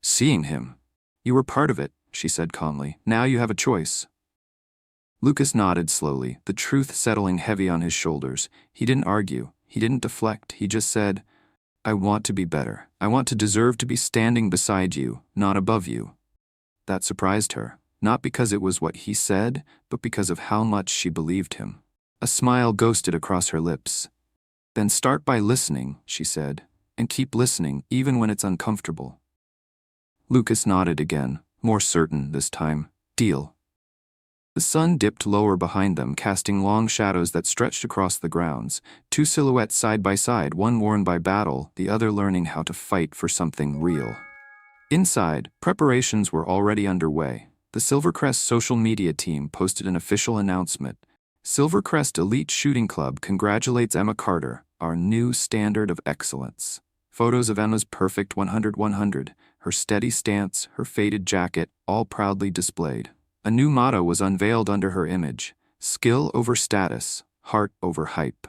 seeing him. "You were part of it," she said calmly. "Now you have a choice." Lucas nodded slowly, the truth settling heavy on his shoulders. He didn't argue. He didn't deflect. He just said, "I want to be better. I want to deserve to be standing beside you, not above you." That surprised her, not because it was what he said, but because of how much she believed him. A smile ghosted across her lips. "Then start by listening," she said, "and keep listening even when it's uncomfortable." Lucas nodded again, more certain this time. "Deal." The sun dipped lower behind them, casting long shadows that stretched across the grounds, two silhouettes side by side, one worn by battle, the other learning how to fight for something real. Inside, preparations were already underway. The Silvercrest social media team posted an official announcement. Silvercrest Elite Shooting Club congratulates Emma Carter, our new standard of excellence. Photos of Emma's perfect 100-100, her steady stance, her faded jacket, all proudly displayed. A new motto was unveiled under her image: skill over status, heart over hype.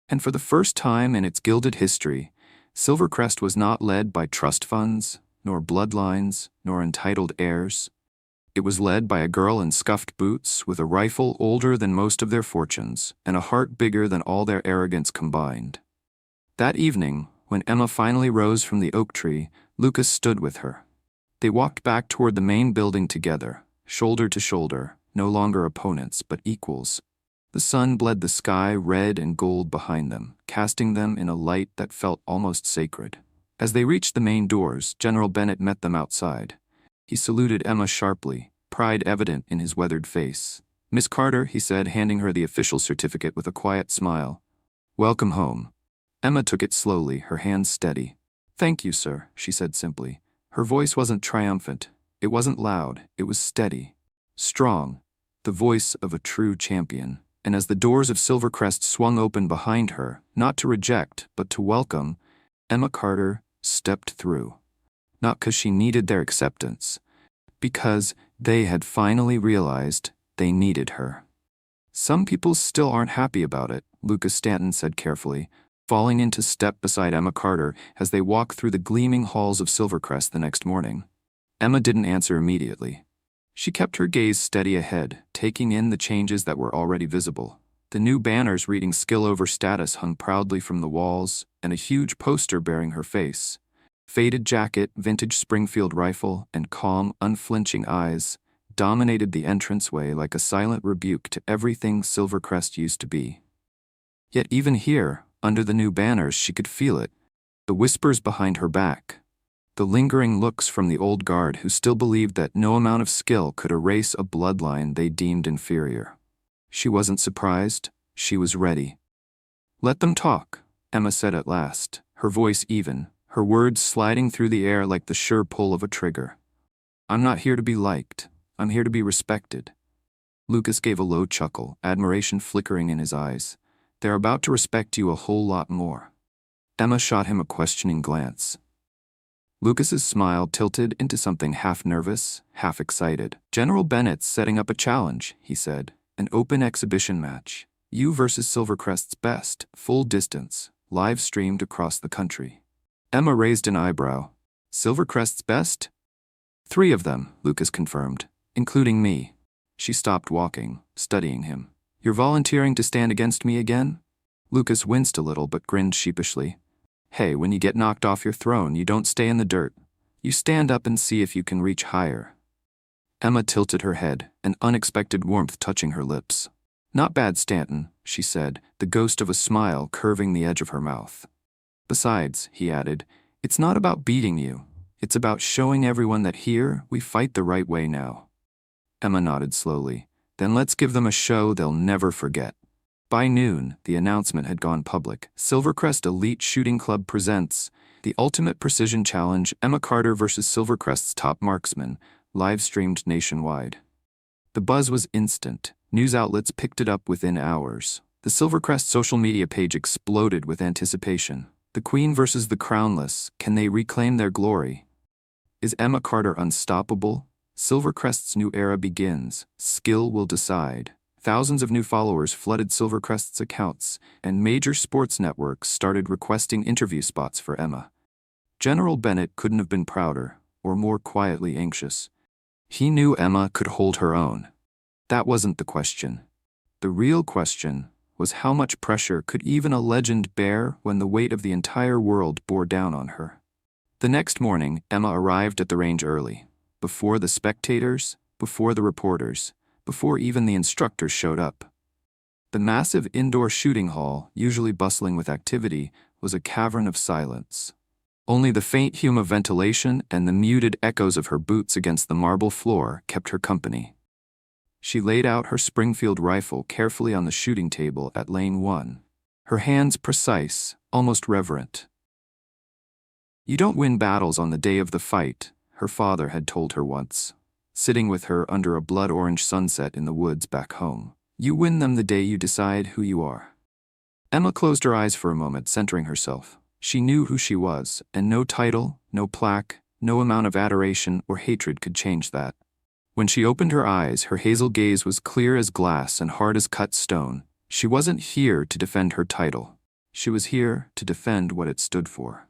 And for the first time in its gilded history, Silvercrest was not led by trust funds, nor bloodlines, nor entitled heirs. It was led by a girl in scuffed boots with a rifle older than most of their fortunes and a heart bigger than all their arrogance combined. That evening, when Emma finally rose from the oak tree, Lucas stood with her. They walked back toward the main building together, shoulder to shoulder, no longer opponents but equals. The sun bled the sky red and gold behind them, casting them in a light that felt almost sacred. As they reached the main doors, General Bennett met them outside. He saluted Emma sharply, pride evident in his weathered face. "Miss Carter," he said, handing her the official certificate with a quiet smile. "Welcome home." Emma took it slowly, her hands steady. "Thank you, sir," she said simply. Her voice wasn't triumphant. It wasn't loud. It was steady, strong, the voice of a true champion. And as the doors of Silvercrest swung open behind her, not to reject, but to welcome, Emma Carter stepped through. Not because she needed their acceptance, because they had finally realized they needed her. "Some people still aren't happy about it," Lucas Stanton said carefully, falling into step beside Emma Carter as they walked through the gleaming halls of Silvercrest the next morning. Emma didn't answer immediately. She kept her gaze steady ahead, taking in the changes that were already visible. The new banners reading "Skill over Status" hung proudly from the walls, and a huge poster bearing her face. Faded jacket, vintage Springfield rifle, and calm, unflinching eyes dominated the entranceway like a silent rebuke to everything Silvercrest used to be. Yet even here, under the new banners, she could feel it. The whispers behind her back. The lingering looks from the old guard who still believed that no amount of skill could erase a bloodline they deemed inferior. She wasn't surprised. She was ready. "Let them talk," Emma said at last, her voice even, her words sliding through the air like the sure pull of a trigger. "I'm not here to be liked. I'm here to be respected." Lucas gave a low chuckle, admiration flickering in his eyes. "They're about to respect you a whole lot more." Emma shot him a questioning glance. Lucas's smile tilted into something half nervous, half excited. "General Bennett's setting up a challenge," he said. "An open exhibition match. You versus Silvercrest's best, full distance, live streamed across the country." Emma raised an eyebrow. "Silvercrest's best?" "3 of them," Lucas confirmed, "including me." She stopped walking, studying him. "You're volunteering to stand against me again?" Lucas winced a little but grinned sheepishly. "Hey, when you get knocked off your throne, you don't stay in the dirt. You stand up and see if you can reach higher." Emma tilted her head, an unexpected warmth touching her lips. "Not bad, Stanton," she said, the ghost of a smile curving the edge of her mouth. "Besides," he added, "it's not about beating you. It's about showing everyone that here, we fight the right way now." Emma nodded slowly. "Then let's give them a show they'll never forget." By noon, the announcement had gone public. Silvercrest Elite Shooting Club presents the Ultimate Precision Challenge, Emma Carter versus Silvercrest's top marksman, live-streamed nationwide. The buzz was instant. News outlets picked it up within hours. The Silvercrest social media page exploded with anticipation. The Queen versus the Crownless. Can they reclaim their glory? Is Emma Carter unstoppable? Silvercrest's new era begins. Skill will decide. Thousands of new followers flooded Silvercrest's accounts, and major sports networks started requesting interview spots for Emma. General Bennett couldn't have been prouder, or more quietly anxious. He knew Emma could hold her own. That wasn't the question. The real question was how much pressure could even a legend bear when the weight of the entire world bore down on her. The next morning, Emma arrived at the range early. Before the spectators, before the reporters, before even the instructors showed up. The massive indoor shooting hall, usually bustling with activity, was a cavern of silence. Only the faint hum of ventilation and the muted echoes of her boots against the marble floor kept her company. She laid out her Springfield rifle carefully on the shooting table at lane 1, her hands precise, almost reverent. "You don't win battles on the day of the fight," her father had told her once, sitting with her under a blood-orange sunset in the woods back home. "You win them the day you decide who you are." Emma closed her eyes for a moment, centering herself. She knew who she was, and no title, no plaque, no amount of adoration or hatred could change that. When she opened her eyes, her hazel gaze was clear as glass and hard as cut stone. She wasn't here to defend her title. She was here to defend what it stood for.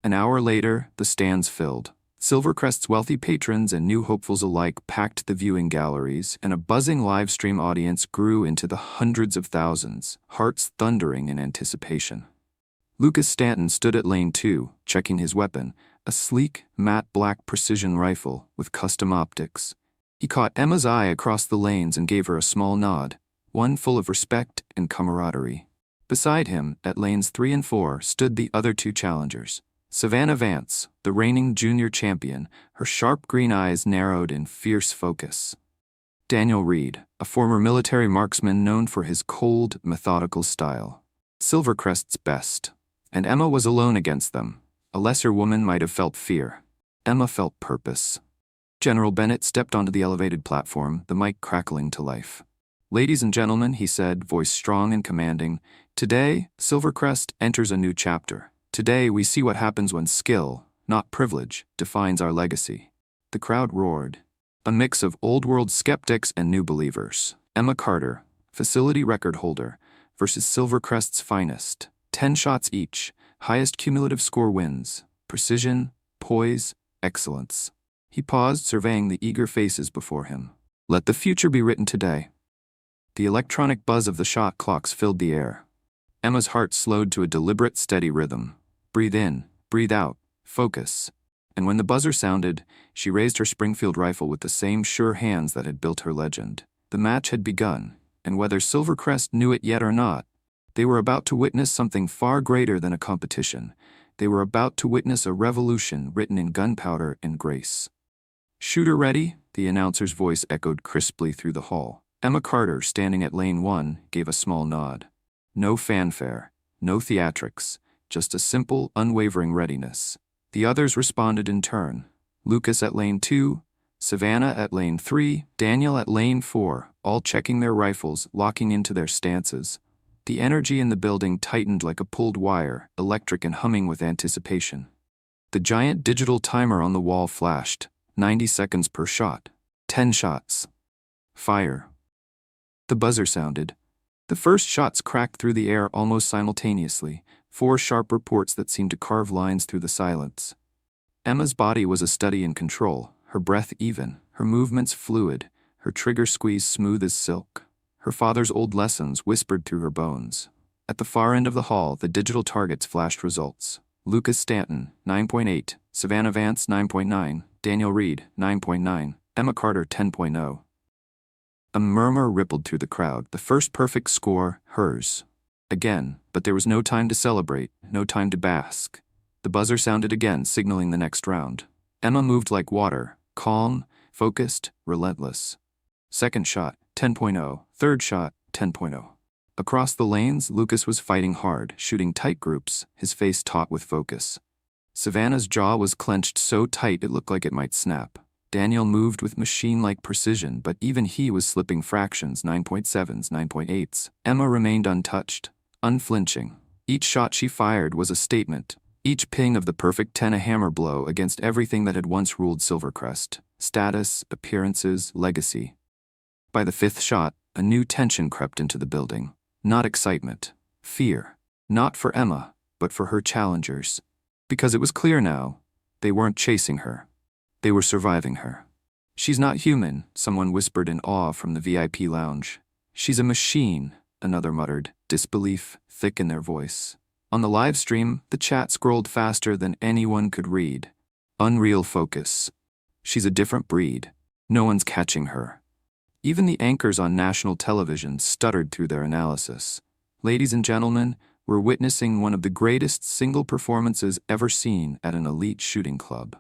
An hour later, the stands filled. Silvercrest's wealthy patrons and new hopefuls alike packed the viewing galleries, and a buzzing live stream audience grew into the hundreds of thousands, hearts thundering in anticipation. Lucas Stanton stood at lane 2, checking his weapon, a sleek, matte black precision rifle with custom optics. He caught Emma's eye across the lanes and gave her a small nod, one full of respect and camaraderie. Beside him, at lanes 3 and 4, stood the other two challengers. Savannah Vance, the reigning junior champion, her sharp green eyes narrowed in fierce focus. Daniel Reed, a former military marksman known for his cold, methodical style. Silvercrest's best. And Emma was alone against them. A lesser woman might have felt fear. Emma felt purpose. General Bennett stepped onto the elevated platform, the mic crackling to life. "Ladies and gentlemen," he said, voice strong and commanding, "today, Silvercrest enters a new chapter. Today we see what happens when skill, not privilege, defines our legacy." The crowd roared. A mix of old-world skeptics and new believers. Emma Carter, facility record holder, versus Silvercrest's finest. 10 shots each, highest cumulative score wins. Precision, poise, excellence. He paused, surveying the eager faces before him. "Let the future be written today." The electronic buzz of the shot clocks filled the air. Emma's heart slowed to a deliberate, steady rhythm. Breathe in, breathe out, focus. And when the buzzer sounded, she raised her Springfield rifle with the same sure hands that had built her legend. The match had begun, and whether Silvercrest knew it yet or not, they were about to witness something far greater than a competition. They were about to witness a revolution written in gunpowder and grace. "Shooter ready?" the announcer's voice echoed crisply through the hall. Emma Carter, standing at lane 1, gave a small nod. No fanfare, no theatrics, just a simple, unwavering readiness. The others responded in turn. Lucas at lane 2, Savannah at lane 3, Daniel at lane 4, all checking their rifles, locking into their stances. The energy in the building tightened like a pulled wire, electric and humming with anticipation. The giant digital timer on the wall flashed. 90 seconds per shot. 10 shots. Fire. The buzzer sounded. The first shots cracked through the air almost simultaneously, 4 sharp reports that seemed to carve lines through the silence. Emma's body was a study in control, her breath even, her movements fluid, her trigger squeeze smooth as silk. Her father's old lessons whispered through her bones. At the far end of the hall, the digital targets flashed results. Lucas Stanton, 9.8, Savannah Vance, 9.9, Daniel Reed, 9.9, Emma Carter, 10.0. A murmur rippled through the crowd, the first perfect score, hers. Again, but there was no time to celebrate, no time to bask. The buzzer sounded again, signaling the next round. Emma moved like water, calm, focused, relentless. Second shot, 10.0. Third shot, 10.0. Across the lanes, Lucas was fighting hard, shooting tight groups, his face taut with focus. Savannah's jaw was clenched so tight it looked like it might snap. Daniel moved with machine-like precision, but even he was slipping fractions, 9.7s, 9.8s. Emma remained untouched, unflinching. Each shot she fired was a statement. Each ping of the perfect 10 a hammer blow against everything that had once ruled Silvercrest. Status, appearances, legacy. By the 5th shot, a new tension crept into the building. Not excitement. Fear. Not for Emma, but for her challengers. Because it was clear now, they weren't chasing her. They were surviving her. "She's not human," someone whispered in awe from the VIP lounge. "She's a machine," another muttered, disbelief thick in their voice. On the live stream, the chat scrolled faster than anyone could read. Unreal focus. She's a different breed. No one's catching her. Even the anchors on national television stuttered through their analysis. "Ladies and gentlemen, we're witnessing one of the greatest single performances ever seen at an elite shooting club."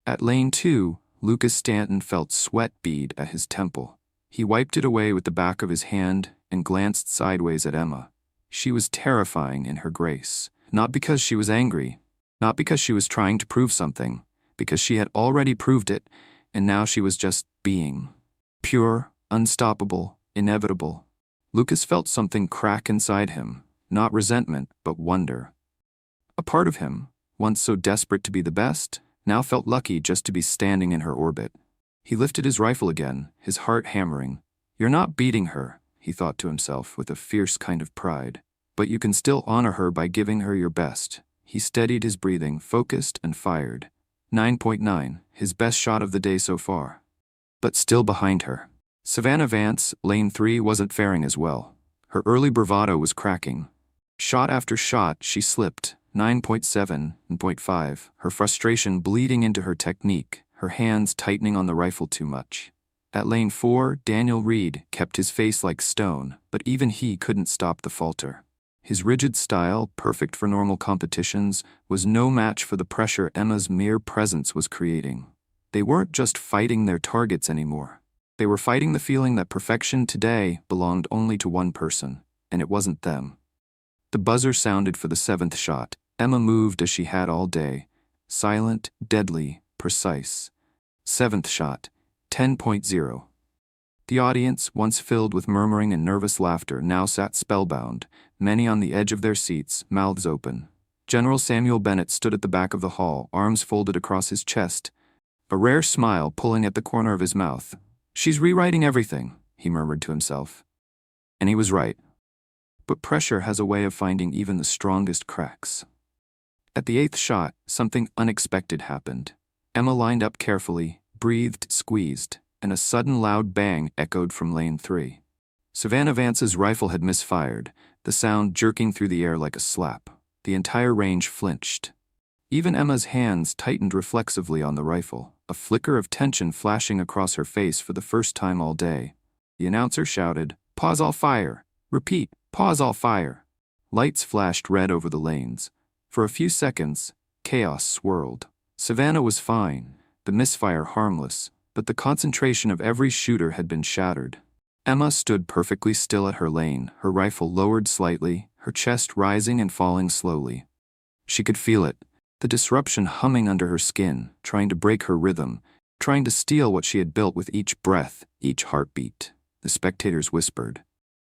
At lane 2, Lucas Stanton felt sweat bead at his temple. He wiped it away with the back of his hand and glanced sideways at Emma. She was terrifying in her grace. Not because she was angry, not because she was trying to prove something, because she had already proved it, and now she was just being. Pure, unstoppable, inevitable. Lucas felt something crack inside him, not resentment, but wonder. A part of him, once so desperate to be the best, now felt lucky just to be standing in her orbit. He lifted his rifle again, his heart hammering. "You're not beating her," he thought to himself with a fierce kind of pride. "But you can still honor her by giving her your best." He steadied his breathing, focused, and fired. 9.9, his best shot of the day so far. But still behind her. Savannah Vance, lane 3, wasn't faring as well. Her early bravado was cracking. Shot after shot, she slipped. 9.7 and 0.5, her frustration bleeding into her technique, her hands tightening on the rifle too much. At lane 4, Daniel Reed kept his face like stone, but even he couldn't stop the falter. His rigid style, perfect for normal competitions, was no match for the pressure Emma's mere presence was creating. They weren't just fighting their targets anymore. They were fighting the feeling that perfection today belonged only to one person, and it wasn't them. The buzzer sounded for the 7th shot. Emma moved as she had all day. Silent, deadly, precise. 7th shot. 10.0. The audience, once filled with murmuring and nervous laughter, now sat spellbound, many on the edge of their seats, mouths open. General Samuel Bennett stood at the back of the hall, arms folded across his chest, a rare smile pulling at the corner of his mouth. "She's rewriting everything," he murmured to himself. And he was right. But pressure has a way of finding even the strongest cracks. At the 8th shot, something unexpected happened. Emma lined up carefully, breathed, squeezed, and a sudden loud bang echoed from lane 3. Savannah Vance's rifle had misfired, the sound jerking through the air like a slap. The entire range flinched. Even Emma's hands tightened reflexively on the rifle, a flicker of tension flashing across her face for the first time all day. The announcer shouted, "Pause all fire! Repeat, pause all fire!" Lights flashed red over the lanes. For a few seconds, chaos swirled. Savannah was fine, the misfire harmless, but the concentration of every shooter had been shattered. Emma stood perfectly still at her lane, her rifle lowered slightly, her chest rising and falling slowly. She could feel it, the disruption humming under her skin, trying to break her rhythm, trying to steal what she had built with each breath, each heartbeat. The spectators whispered.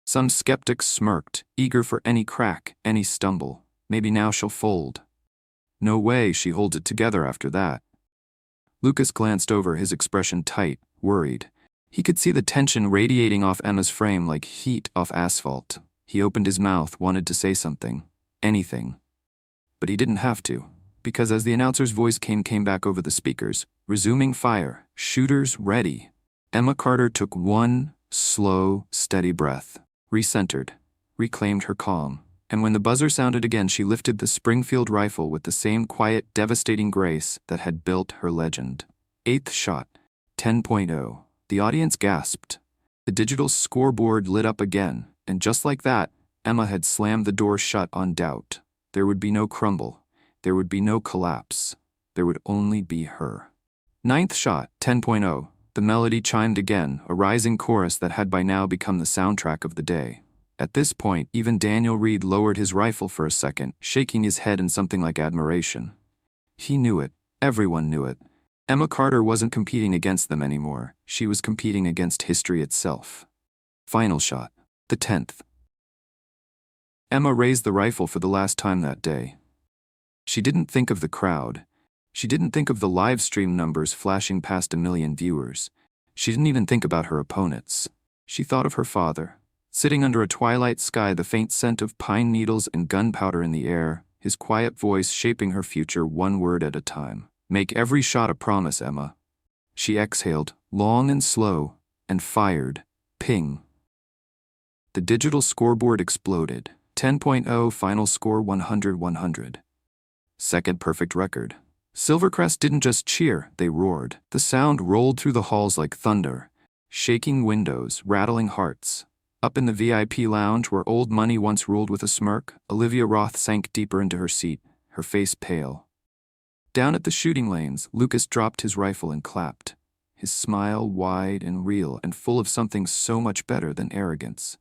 Some skeptics smirked, eager for any crack, any stumble. Maybe now she'll fold. No way she holds it together after that. Lucas glanced over, his expression tight, worried. He could see the tension radiating off Emma's frame like heat off asphalt. He opened his mouth, wanted to say something. Anything. But he didn't have to, because as the announcer's voice came back over the speakers, resuming fire, shooters ready. Emma Carter took one slow, steady breath, recentered, reclaimed her calm. And when the buzzer sounded again, she lifted the Springfield rifle with the same quiet, devastating grace that had built her legend. 8th shot. 10.0. The audience gasped. The digital scoreboard lit up again, and just like that, Emma had slammed the door shut on doubt. There would be no crumble. There would be no collapse. There would only be her. 9th shot. 10.0. The melody chimed again, a rising chorus that had by now become the soundtrack of the day. At this point, even Daniel Reed lowered his rifle for a second, shaking his head in something like admiration. He knew it. Everyone knew it. Emma Carter wasn't competing against them anymore. She was competing against history itself. Final shot. The 10th. Emma raised the rifle for the last time that day. She didn't think of the crowd. She didn't think of the live stream numbers flashing past 1 million viewers. She didn't even think about her opponents. She thought of her father. Sitting under a twilight sky, the faint scent of pine needles and gunpowder in the air, his quiet voice shaping her future one word at a time. Make every shot a promise, Emma. She exhaled, long and slow, and fired. Ping. The digital scoreboard exploded. 10.0 final score 100-100. Second perfect record. Silvercrest didn't just cheer, they roared. The sound rolled through the halls like thunder, shaking windows, rattling hearts. Up in the VIP lounge where old money once ruled with a smirk, Olivia Roth sank deeper into her seat, her face pale. Down at the shooting lanes, Lucas dropped his rifle and clapped, his smile wide and real and full of something so much better than arrogance.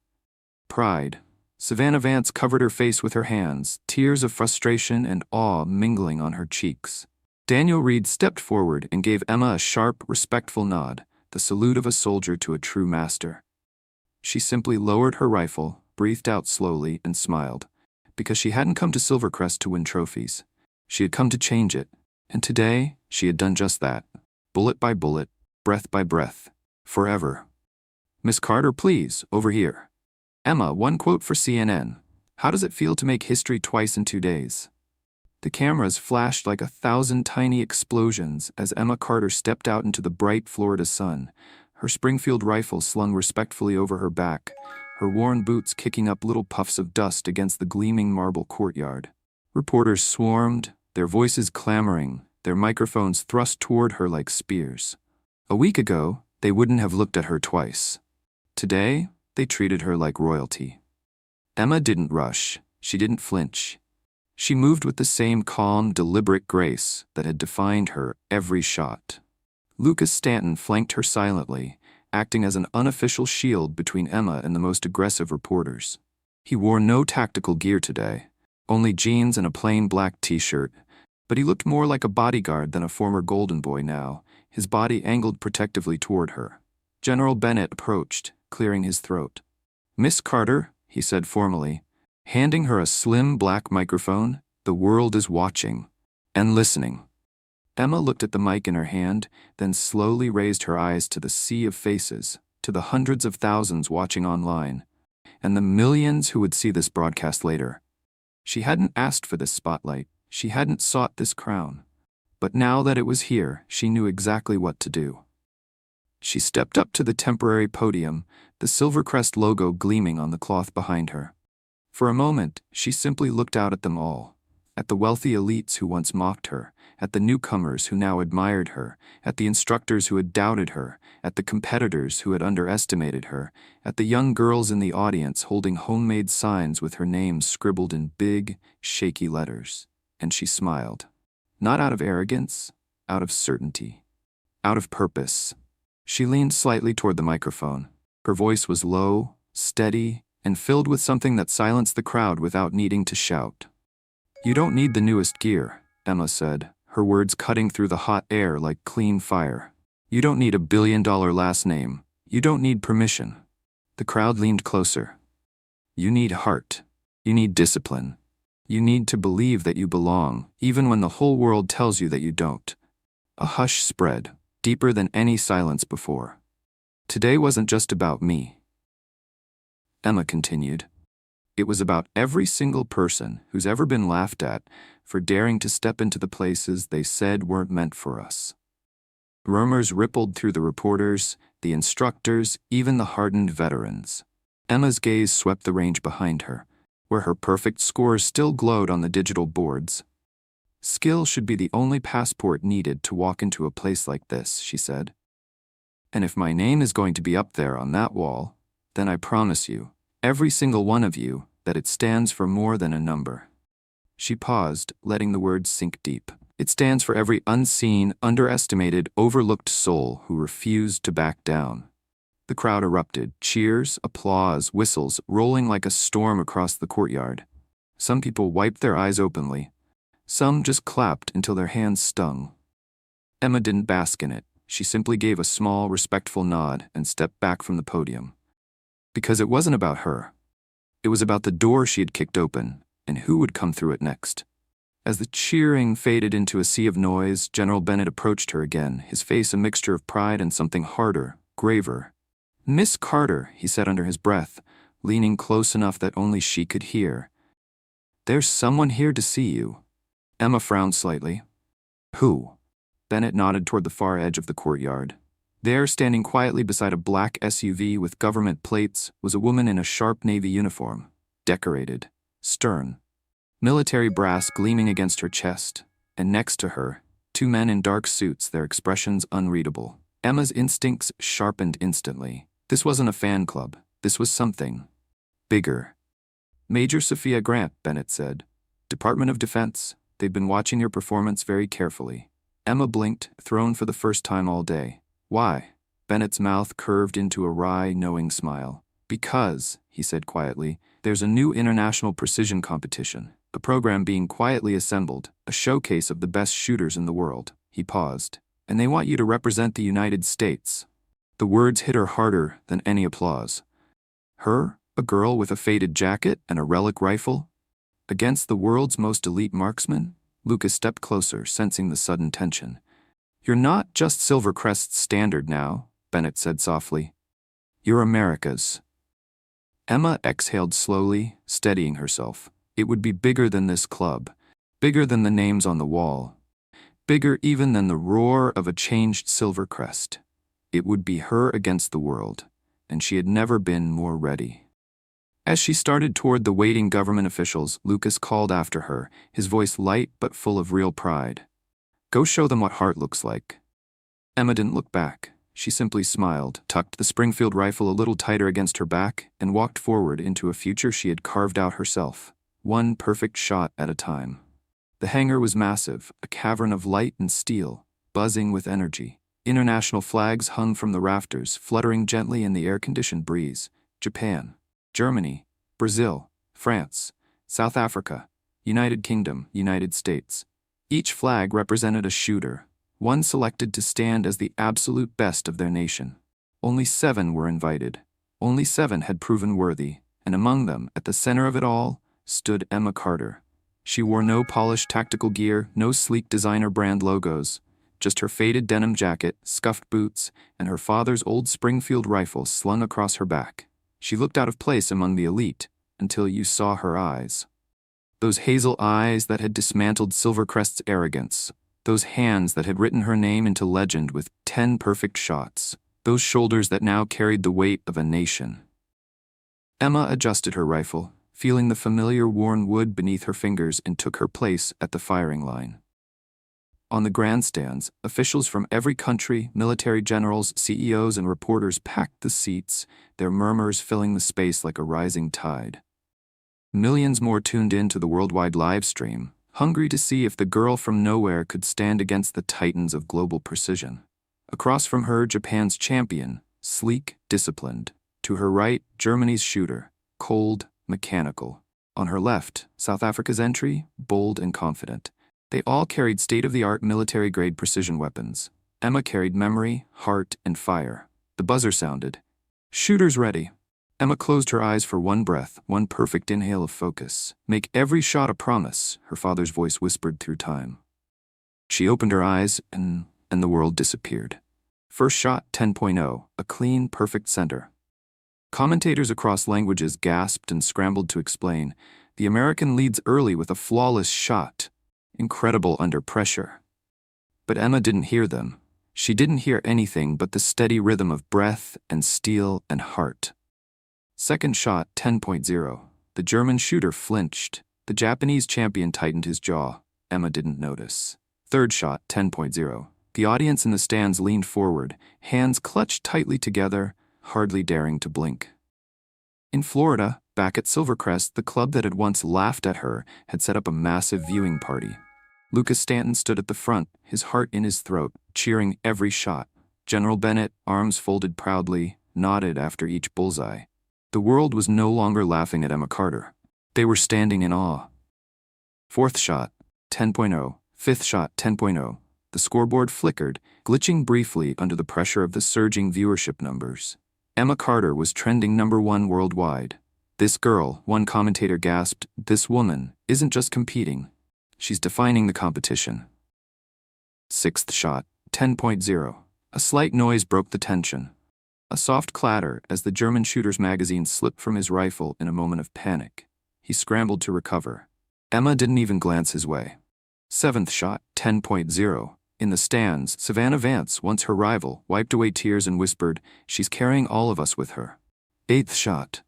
Pride. Savannah Vance covered her face with her hands, tears of frustration and awe mingling on her cheeks. Daniel Reed stepped forward and gave Emma a sharp, respectful nod, the salute of a soldier to a true master. She simply lowered her rifle, breathed out slowly, and smiled, because she hadn't come to Silvercrest to win trophies. She had come to change it, and today she had done just that, bullet by bullet, breath by breath, forever. "Miss Carter, please, over here." "Emma, one quote for CNN. How does it feel to make history twice in 2 days?" The cameras flashed like 1,000 tiny explosions as Emma Carter stepped out into the bright Florida sun, her Springfield rifle slung respectfully over her back, her worn boots kicking up little puffs of dust against the gleaming marble courtyard. Reporters swarmed, their voices clamoring, their microphones thrust toward her like spears. A week ago, they wouldn't have looked at her twice. Today, they treated her like royalty. Emma didn't rush. She didn't flinch. She moved with the same calm, deliberate grace that had defined her every shot. Lucas Stanton flanked her silently, acting as an unofficial shield between Emma and the most aggressive reporters. He wore no tactical gear today, only jeans and a plain black t-shirt, but he looked more like a bodyguard than a former Golden Boy now, his body angled protectively toward her. General Bennett approached, clearing his throat. "Miss Carter," he said formally, handing her a slim black microphone, "the world is watching and listening." Emma looked at the mic in her hand, then slowly raised her eyes to the sea of faces, to the hundreds of thousands watching online, and the millions who would see this broadcast later. She hadn't asked for this spotlight, she hadn't sought this crown, but now that it was here, she knew exactly what to do. She stepped up to the temporary podium, the Silvercrest logo gleaming on the cloth behind her. For a moment, she simply looked out at them all, at the wealthy elites who once mocked her, at the newcomers who now admired her, at the instructors who had doubted her, at the competitors who had underestimated her, at the young girls in the audience holding homemade signs with her name scribbled in big, shaky letters. And she smiled. Not out of arrogance, out of certainty, out of purpose. She leaned slightly toward the microphone. Her voice was low, steady, and filled with something that silenced the crowd without needing to shout. "You don't need the newest gear," Emma said, her words cutting through the hot air like clean fire. "You don't need a billion-dollar last name. You don't need permission." The crowd leaned closer. "You need heart. You need discipline. You need to believe that you belong, even when the whole world tells you that you don't." A hush spread, deeper than any silence before. "Today wasn't just about me," Emma continued. "It was about every single person who's ever been laughed at for daring to step into the places they said weren't meant for us." Murmurs rippled through the reporters, the instructors, even the hardened veterans. Emma's gaze swept the range behind her, where her perfect scores still glowed on the digital boards. "Skill should be the only passport needed to walk into a place like this," she said. "And if my name is going to be up there on that wall, then I promise you, every single one of you, that it stands for more than a number." She paused, letting the words sink deep. "It stands for every unseen, underestimated, overlooked soul who refused to back down." The crowd erupted, cheers, applause, whistles, rolling like a storm across the courtyard. Some people wiped their eyes openly. Some just clapped until their hands stung. Emma didn't bask in it. She simply gave a small, respectful nod and stepped back from the podium. Because it wasn't about her. It was about the door she had kicked open, and who would come through it next. As the cheering faded into a sea of noise, General Bennett approached her again, his face a mixture of pride and something harder, graver. "Miss Carter," he said under his breath, leaning close enough that only she could hear. "There's someone here to see you." Emma frowned slightly. "Who?" Bennett nodded toward the far edge of the courtyard. There, standing quietly beside a black SUV with government plates, was a woman in a sharp navy uniform, decorated, stern. Military brass gleaming against her chest, and next to her, two men in dark suits, their expressions unreadable. Emma's instincts sharpened instantly. This wasn't a fan club. This was something bigger. "Major Sophia Grant," Bennett said. "Department of Defense." They've been watching your performance very carefully. Emma blinked, thrown for the first time all day. Why? Bennett's mouth curved into a wry, knowing smile. Because, he said quietly, there's a new international precision competition, a program being quietly assembled, a showcase of the best shooters in the world. He paused. And they want you to represent the United States. The words hit her harder than any applause. Her, a girl with a faded jacket and a relic rifle? Against the world's most elite marksman? Lucas stepped closer, sensing the sudden tension. You're not just Silvercrest's standard now, Bennett said softly. You're America's. Emma exhaled slowly, steadying herself. It would be bigger than this club, bigger than the names on the wall, bigger even than the roar of a changed Silvercrest. It would be her against the world, and she had never been more ready. As she started toward the waiting government officials, Lucas called after her, his voice light but full of real pride. Go show them what heart looks like. Emma didn't look back. She simply smiled, tucked the Springfield rifle a little tighter against her back, and walked forward into a future she had carved out herself, one perfect shot at a time. The hangar was massive, a cavern of light and steel, buzzing with energy. International flags hung from the rafters, fluttering gently in the air-conditioned breeze. Japan, Germany, Brazil, France, South Africa, United Kingdom, United States. Each flag represented a shooter, one selected to stand as the absolute best of their nation. Only 7 were invited. Only 7 had proven worthy, and among them, at the center of it all, stood Emma Carter. She wore no polished tactical gear, no sleek designer brand logos, just her faded denim jacket, scuffed boots, and her father's old Springfield rifle slung across her back. She looked out of place among the elite, until you saw her eyes. Those hazel eyes that had dismantled Silvercrest's arrogance. Those hands that had written her name into legend with 10 perfect shots. Those shoulders that now carried the weight of a nation. Emma adjusted her rifle, feeling the familiar worn wood beneath her fingers, and took her place at the firing line. On the grandstands, officials from every country, military generals, CEOs, and reporters packed the seats, their murmurs filling the space like a rising tide. Millions more tuned in to the worldwide live stream, hungry to see if the girl from nowhere could stand against the titans of global precision. Across from her, Japan's champion, sleek, disciplined. To her right, Germany's shooter, cold, mechanical. On her left, South Africa's entry, bold and confident. They all carried state-of-the-art military-grade precision weapons. Emma carried memory, heart, and fire. The buzzer sounded. Shooters ready. Emma closed her eyes for one breath, one perfect inhale of focus. Make every shot a promise, her father's voice whispered through time. She opened her eyes, and the world disappeared. First shot, 10.0, a clean, perfect center. Commentators across languages gasped and scrambled to explain. The American leads early with a flawless shot. Incredible under pressure. But Emma didn't hear them. She didn't hear anything but the steady rhythm of breath and steel and heart. Second shot, 10.0. The German shooter flinched. The Japanese champion tightened his jaw. Emma didn't notice. Third shot, 10.0. The audience in the stands leaned forward, hands clutched tightly together, hardly daring to blink. In Florida, back at Silvercrest, the club that had once laughed at her had set up a massive viewing party. Lucas Stanton stood at the front, his heart in his throat, cheering every shot. General Bennett, arms folded proudly, nodded after each bullseye. The world was no longer laughing at Emma Carter. They were standing in awe. Fourth shot, 10.0. Fifth shot, 10.0. The scoreboard flickered, glitching briefly under the pressure of the surging viewership numbers. Emma Carter was trending #1 worldwide. This girl, one commentator gasped, this woman isn't just competing. She's defining the competition. Sixth shot, 10.0. A slight noise broke the tension. A soft clatter as the German shooter's magazine slipped from his rifle in a moment of panic. He scrambled to recover. Emma didn't even glance his way. Seventh shot, 10.0. In the stands, Savannah Vance, once her rival, wiped away tears and whispered, she's carrying all of us with her. Eighth shot.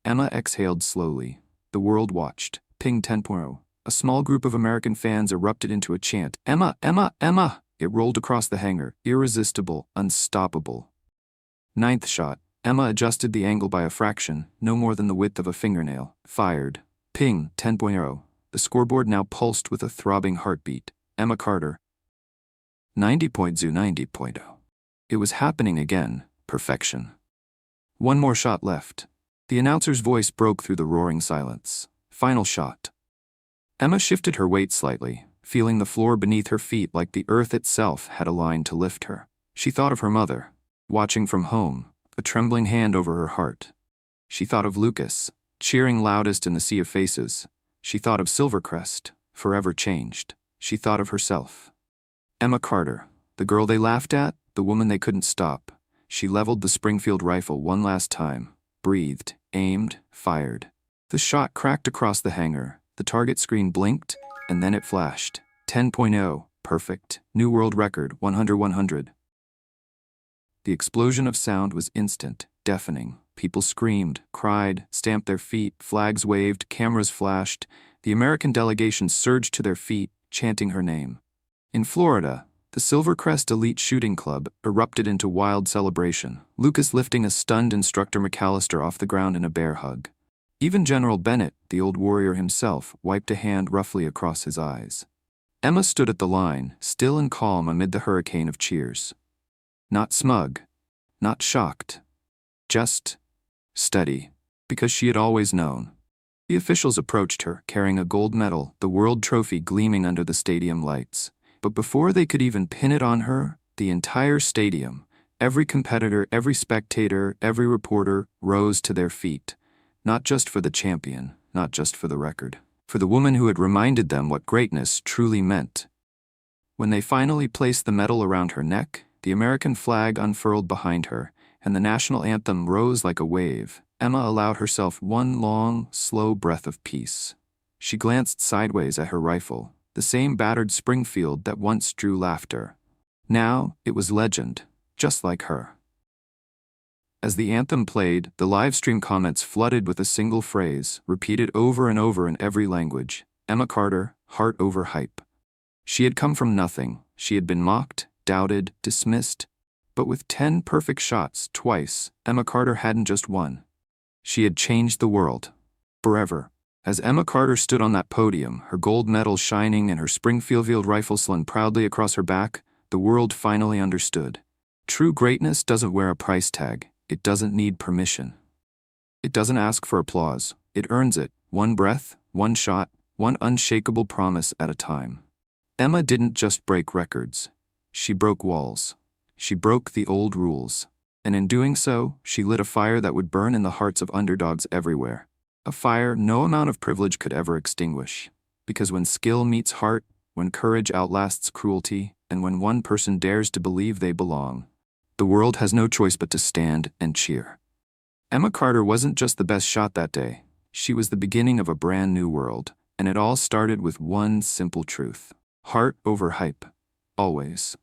Emma exhaled slowly. The world watched. Ping 10.0. A small group of American fans erupted into a chant. Emma, Emma, Emma! It rolled across the hangar, irresistible, unstoppable. Ninth shot. Emma adjusted the angle by a fraction, no more than the width of a fingernail. Fired. Ping 10.0. The scoreboard now pulsed with a throbbing heartbeat. Emma Carter. 90.0. It was happening again. Perfection. One more shot left. The announcer's voice broke through the roaring silence. Final shot. Emma shifted her weight slightly, feeling the floor beneath her feet like the earth itself had aligned to lift her. She thought of her mother, watching from home, a trembling hand over her heart. She thought of Lucas, cheering loudest in the sea of faces. She thought of Silvercrest, forever changed. She thought of herself. Emma Carter, the girl they laughed at, the woman they couldn't stop. She leveled the Springfield rifle one last time, breathed, aimed, fired. The shot cracked across the hangar. The target screen blinked, and then it flashed. 10.0, perfect, new world record, 100-100. The explosion of sound was instant, deafening. People screamed, cried, stamped their feet, flags waved, cameras flashed. The American delegation surged to their feet, chanting her name. In Florida, the Silvercrest Elite Shooting Club erupted into wild celebration, Lucas lifting a stunned instructor McAllister off the ground in a bear hug. Even General Bennett, the old warrior himself, wiped a hand roughly across his eyes. Emma stood at the line, still and calm amid the hurricane of cheers. Not smug, not shocked, just steady, because she had always known. The officials approached her, carrying a gold medal, the world trophy gleaming under the stadium lights. But before they could even pin it on her, the entire stadium, every competitor, every spectator, every reporter, rose to their feet. Not just for the champion, not just for the record, for the woman who had reminded them what greatness truly meant. When they finally placed the medal around her neck, the American flag unfurled behind her, and the national anthem rose like a wave, Emma allowed herself one long, slow breath of peace. She glanced sideways at her rifle, the same battered Springfield that once drew laughter. Now, it was legend, just like her. As the anthem played, the live-stream comments flooded with a single phrase, repeated over and over in every language. Emma Carter, heart over hype. She had come from nothing. She had been mocked, doubted, dismissed. But with 10 perfect shots twice, Emma Carter hadn't just won. She had changed the world. Forever. As Emma Carter stood on that podium, her gold medal shining and her Springfield rifle slung proudly across her back, the world finally understood. True greatness doesn't wear a price tag. It doesn't need permission. It doesn't ask for applause. It earns it, one breath, one shot, one unshakable promise at a time. Emma didn't just break records. She broke walls. She broke the old rules. And in doing so, she lit a fire that would burn in the hearts of underdogs everywhere. A fire no amount of privilege could ever extinguish. Because when skill meets heart, when courage outlasts cruelty, and when one person dares to believe they belong, the world has no choice but to stand and cheer. Emma Carter wasn't just the best shot that day. She was the beginning of a brand new world, and it all started with one simple truth. Heart over hype. Always.